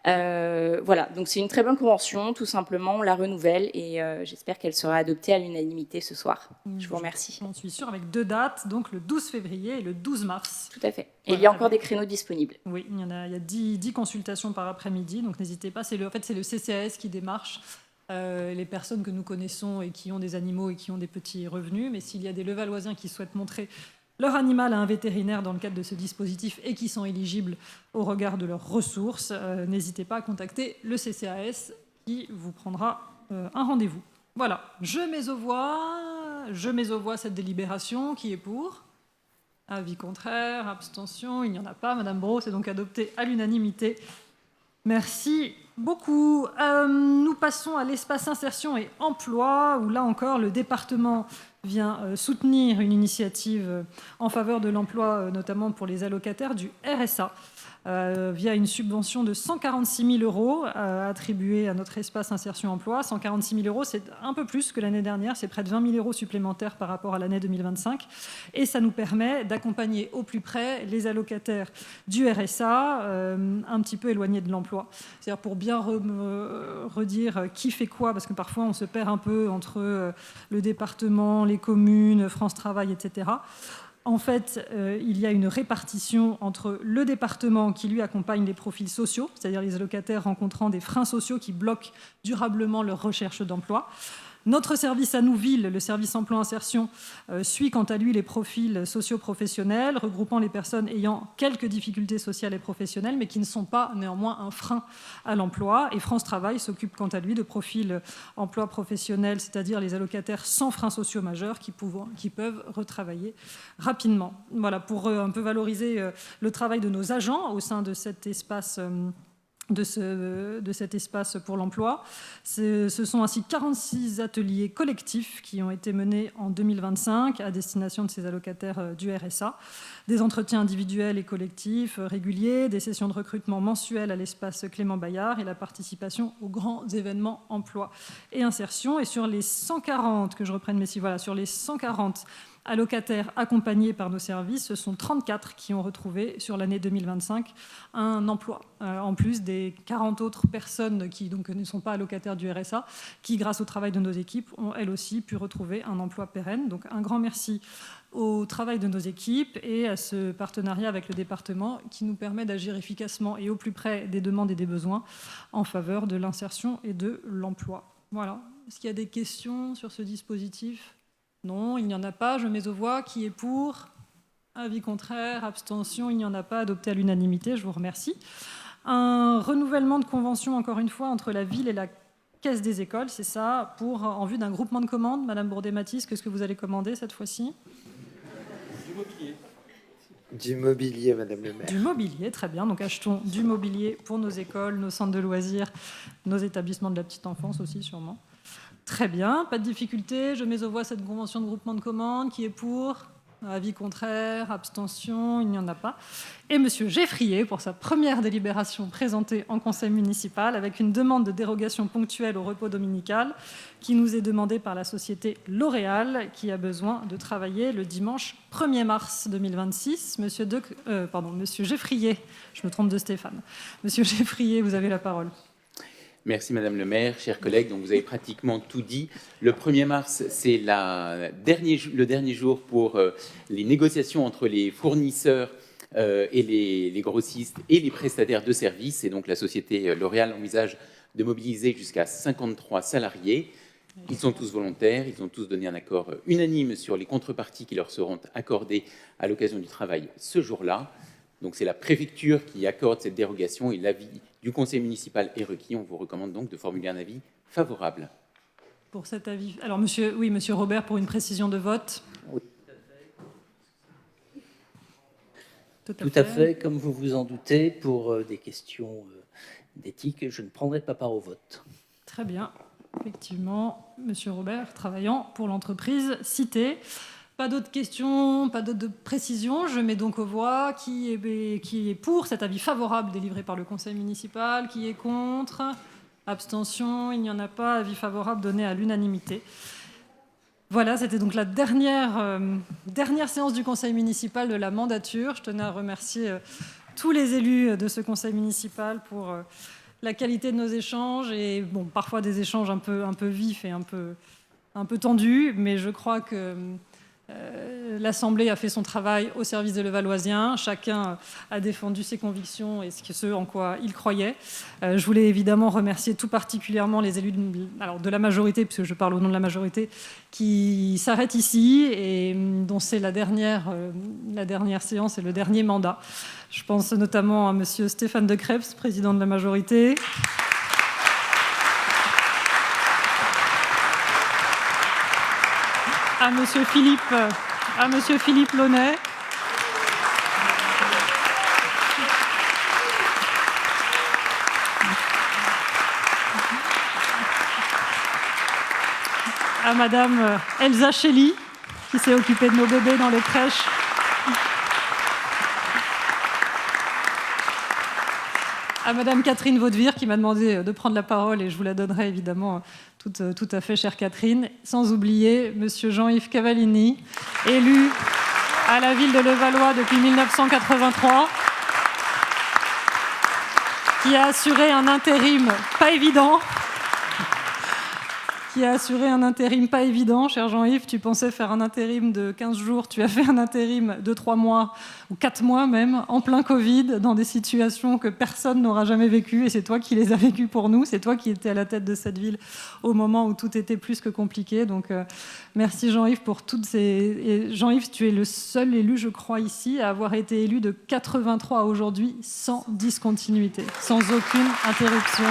Voilà, donc c'est une très bonne convention, tout simplement, on la renouvelle et j'espère qu'elle sera adoptée à l'unanimité ce soir. Je vous remercie. J'en suis sûre, avec 2 dates, donc le 12 février et le 12 mars. Tout à fait. Et il y a encore des créneaux disponibles. Oui, il y a 10 consultations par après-midi, donc n'hésitez pas. C'est le CCAS qui démarche les personnes que nous connaissons et qui ont des animaux et qui ont des petits revenus. Mais s'il y a des Levalloisiens qui souhaitent montrer leur animal à un vétérinaire dans le cadre de ce dispositif et qui sont éligibles au regard de leurs ressources, n'hésitez pas à contacter le CCAS qui vous prendra un rendez-vous. Voilà, je mets aux voix cette délibération. Qui est pour? Avis contraire, abstention, il n'y en a pas. Madame Brault, c'est donc adopté à l'unanimité. Merci beaucoup. Nous passons à l'espace insertion et emploi, où là encore, le département vient soutenir une initiative en faveur de l'emploi, notamment pour les allocataires du RSA, via une subvention de 146 000 € attribuée à notre espace insertion-emploi. 146 000 €, c'est un peu plus que l'année dernière, c'est près de 20 000 € supplémentaires par rapport à l'année 2025. Et ça nous permet d'accompagner au plus près les allocataires du RSA, un petit peu éloignés de l'emploi. C'est-à-dire pour bien redire qui fait quoi, parce que parfois on se perd un peu entre le département, les communes, France Travail, etc. En fait, il y a une répartition entre le département qui, lui, accompagne les profils sociaux, c'est-à-dire les allocataires rencontrant des freins sociaux qui bloquent durablement leur recherche d'emploi. Notre service à nous, ville, le service emploi-insertion, suit quant à lui les profils socio-professionnels, regroupant les personnes ayant quelques difficultés sociales et professionnelles, mais qui ne sont pas néanmoins un frein à l'emploi. Et France Travail s'occupe quant à lui de profils emploi professionnel, c'est-à-dire les allocataires sans freins sociaux majeurs qui peuvent retravailler rapidement. Voilà, pour un peu valoriser le travail de nos agents au sein de cet espace de cet espace pour l'emploi. Ce sont ainsi 46 ateliers collectifs qui ont été menés en 2025 à destination de ces allocataires du RSA. Des entretiens individuels et collectifs réguliers, des sessions de recrutement mensuelles à l'espace Clément Bayard et la participation aux grands événements emploi et insertion. Et sur les 140, que je reprenne mes voilà, sur les 140 allocataires accompagnés par nos services, ce sont 34 qui ont retrouvé sur l'année 2025 un emploi, en plus des 40 autres personnes qui donc ne sont pas allocataires du RSA, qui grâce au travail de nos équipes ont elles aussi pu retrouver un emploi pérenne. Donc un grand merci au travail de nos équipes et à ce partenariat avec le département qui nous permet d'agir efficacement et au plus près des demandes et des besoins en faveur de l'insertion et de l'emploi. Voilà. Est-ce qu'il y a des questions sur ce dispositif ? Non, il n'y en a pas. Je mets aux voix. Qui est pour ? Avis contraire, abstention, il n'y en a pas. Adopté à l'unanimité, je vous remercie. Un renouvellement de convention, encore une fois, entre la ville et la Caisse des écoles, c'est ça, en vue d'un groupement de commandes. Madame Bourdet-Mathis, qu'est-ce que vous allez commander cette fois-ci ? Du mobilier. Du mobilier, Madame le maire. Du mobilier, très bien. Donc achetons du mobilier pour nos écoles, nos centres de loisirs, nos établissements de la petite enfance aussi, sûrement. Très bien, pas de difficulté. Je mets aux voix cette convention de groupement de commandes. Qui est pour ? Avis contraire, abstention, il n'y en a pas. Et Monsieur Geffrier, pour sa première délibération présentée en conseil municipal, avec une demande de dérogation ponctuelle au repos dominical, qui nous est demandée par la société L'Oréal, qui a besoin de travailler le dimanche 1er mars 2026. Monsieur Geffrier, je me trompe de Stéphane. Monsieur Geffrier, vous avez la parole. Merci Madame le maire, chers collègues. Donc vous avez pratiquement tout dit. Le 1er mars, c'est le dernier jour pour les négociations entre les fournisseurs et les grossistes et les prestataires de services. Et donc la société L'Oréal envisage de mobiliser jusqu'à 53 salariés. Ils sont tous volontaires, ils ont tous donné un accord unanime sur les contreparties qui leur seront accordées à l'occasion du travail ce jour-là. Donc c'est la préfecture qui accorde cette dérogation et l'avis du conseil municipal est requis. On vous recommande donc de formuler un avis favorable. Pour cet avis. Alors, monsieur Robert, pour une précision de vote. Oui. Tout à fait. Comme vous vous en doutez, pour des questions d'éthique, je ne prendrai pas part au vote. Très bien. Effectivement, monsieur Robert, travaillant pour l'entreprise citée. Pas d'autres questions, pas d'autres précisions. Je mets donc aux voix qui est pour cet avis favorable délivré par le conseil municipal, qui est contre, abstention, il n'y en a pas, avis favorable donné à l'unanimité. Voilà, c'était donc la dernière séance du conseil municipal de la mandature. Je tenais à remercier tous les élus de ce conseil municipal pour la qualité de nos échanges et bon, parfois des échanges un peu vifs et un peu tendus, mais je crois que l'Assemblée a fait son travail au service des Levalloisiens. Chacun a défendu ses convictions et ce en quoi il croyait. Je voulais évidemment remercier tout particulièrement les élus de la majorité, puisque je parle au nom de la majorité, qui s'arrêtent ici et dont c'est la dernière séance et le dernier mandat. Je pense notamment à monsieur Stéphane de Krebs, président de la majorité. À monsieur Philippe Launay. À madame Elsa Chély, qui s'est occupée de nos bébés dans les crèches. À madame Catherine Vaudevire, qui m'a demandé de prendre la parole, et je vous la donnerai évidemment tout à fait, chère Catherine. Sans oublier monsieur Jean-Yves Cavallini, élu à la ville de Levallois depuis 1983, qui a assuré un intérim pas évident. Cher Jean-Yves, tu pensais faire un intérim de 15 jours, tu as fait un intérim de 3 mois, ou 4 mois même, en plein Covid, dans des situations que personne n'aura jamais vécues, et c'est toi qui les as vécues pour nous, c'est toi qui étais à la tête de cette ville au moment où tout était plus que compliqué, donc merci Jean-Yves pour toutes ces... Et Jean-Yves, tu es le seul élu, je crois, ici, à avoir été élu de 83 à aujourd'hui, sans discontinuité, sans aucune interruption.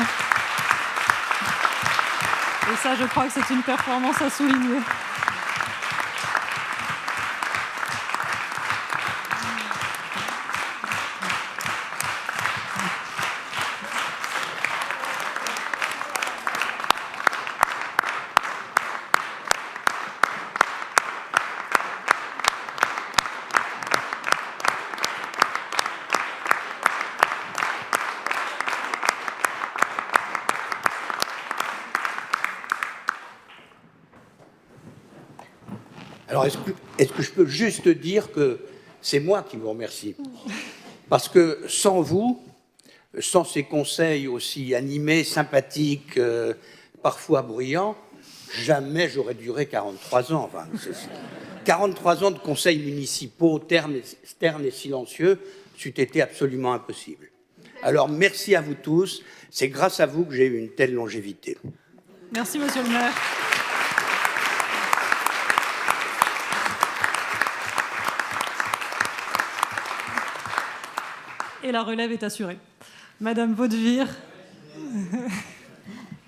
Et ça, je crois que c'est une performance à souligner. Alors, est-ce que je peux juste dire que c'est moi qui vous remercie? Parce que sans vous, sans ces conseils aussi animés, sympathiques, parfois bruyants, jamais j'aurais duré 43 ans. Enfin, 43 ans de conseils municipaux ternes et silencieux, c'eût été absolument impossible. Alors, merci à vous tous. C'est grâce à vous que j'ai eu une telle longévité. Merci, monsieur le maire. Et la relève est assurée. Madame Vaudevire.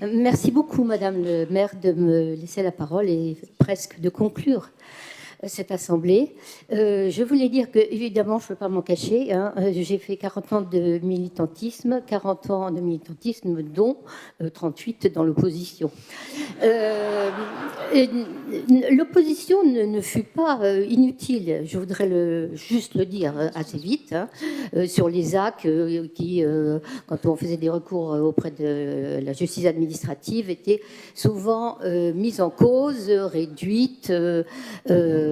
Merci beaucoup, Madame le maire, de me laisser la parole et presque de conclure cette assemblée. Je voulais dire que, évidemment, je ne peux pas m'en cacher, hein, j'ai fait 40 ans de militantisme, 40 ans de militantisme, dont 38 dans l'opposition. L'opposition ne fut pas inutile, je voudrais juste le dire assez vite, hein, sur les actes qui, quand on faisait des recours auprès de la justice administrative, étaient souvent mises en cause, réduites.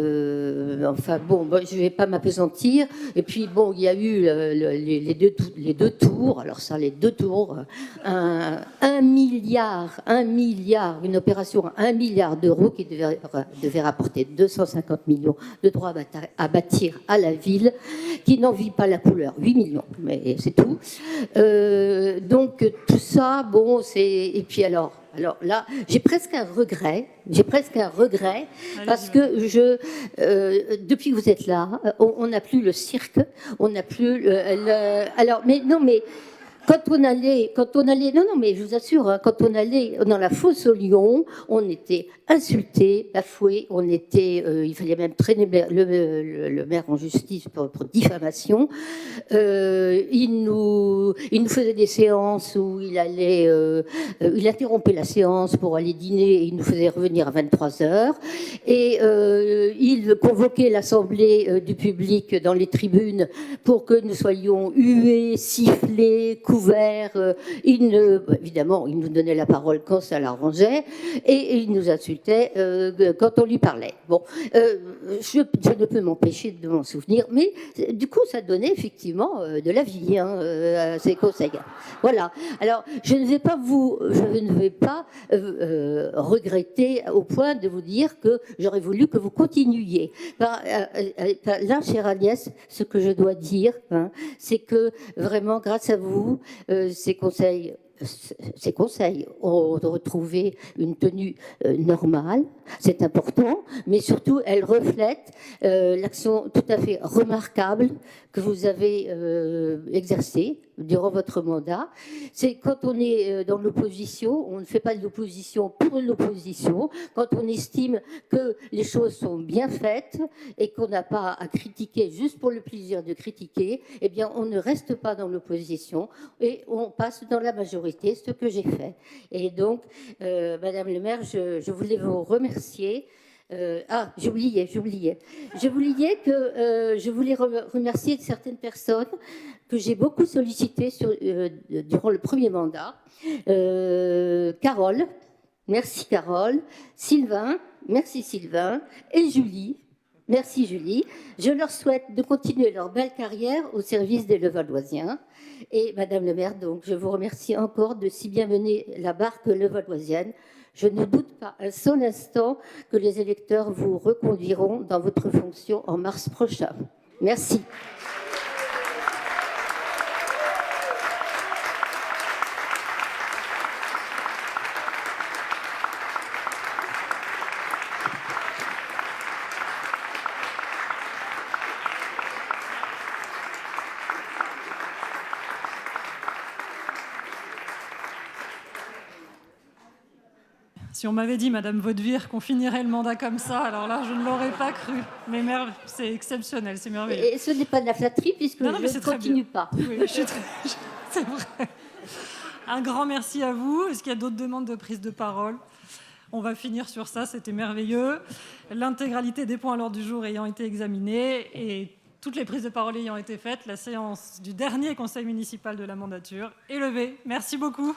Enfin bon, je ne vais pas m'appesantir. Et puis bon, il y a eu les deux tours. Alors ça, les deux tours, 1 milliard, une opération à 1 milliard d'euros qui devait rapporter 250 millions de droits à bâtir à la ville, qui n'en vit pas la couleur, 8 millions, mais c'est tout. Donc tout ça, bon, c'est... Et puis alors là, j'ai presque un regret, parce que depuis que vous êtes là, on n'a plus le cirque, on n'a plus alors, mais non, mais quand on allait, non, mais je vous assure, hein, quand on allait dans la fosse au lion, on était insulté, bafoué, il fallait même traîner le maire en justice pour diffamation. Il nous faisait des séances où il interrompait la séance pour aller dîner et il nous faisait revenir à 23h. Et il convoquait l'assemblée du public dans les pour que nous soyons hués, sifflés, couverts. Évidemment, il nous donnait la parole quand ça l'arrangeait et il nous insultait quand on lui parlait. Bon, je ne peux m'empêcher de m'en souvenir, mais du coup, ça donnait effectivement de la vie, hein, ces conseils. Voilà. Alors, je ne vais pas regretter au point de vous dire que j'aurais voulu que vous continuiez. Là, chère Agnès, ce que je dois dire, hein, c'est que vraiment, grâce à vous, ces conseils ont retrouvé une tenue normale, c'est important, mais surtout elles reflètent l'action tout à fait remarquable que vous avez exercée durant votre mandat. C'est quand on est dans l'opposition, on ne fait pas de l'opposition pour l'opposition, quand on estime que les choses sont bien faites et qu'on n'a pas à critiquer juste pour le plaisir de critiquer, eh bien on ne reste pas dans l'opposition et on passe dans la majorité, ce que j'ai fait. Et donc, Madame le maire, je voulais vous remercier. J'oubliais que je voulais remercier certaines personnes que j'ai beaucoup sollicitées durant le premier mandat. Carole, merci Carole. Sylvain, merci Sylvain. Et Julie, merci Julie. Je leur souhaite de continuer leur belle carrière au service des Levalloisiens. Et Madame le maire, donc, je vous remercie encore de si bien mener la barque levalloisienne. Je ne doute pas un seul instant que les électeurs vous reconduiront dans votre fonction en mars prochain. Merci. Si on m'avait dit, Madame Vaudevire, qu'on finirait le mandat comme ça, alors là, je ne l'aurais pas cru. Mais c'est exceptionnel, c'est merveilleux. Et ce n'est pas de la flatterie, puisque je ne continue pas. Oui, c'est vrai. Un grand merci à vous. Est-ce qu'il y a d'autres demandes de prise de parole? On va finir sur ça, c'était merveilleux. L'intégralité des points à l'ordre du jour ayant été examinés et toutes les prises de parole ayant été faites, la séance du dernier conseil municipal de la mandature est levée. Merci beaucoup.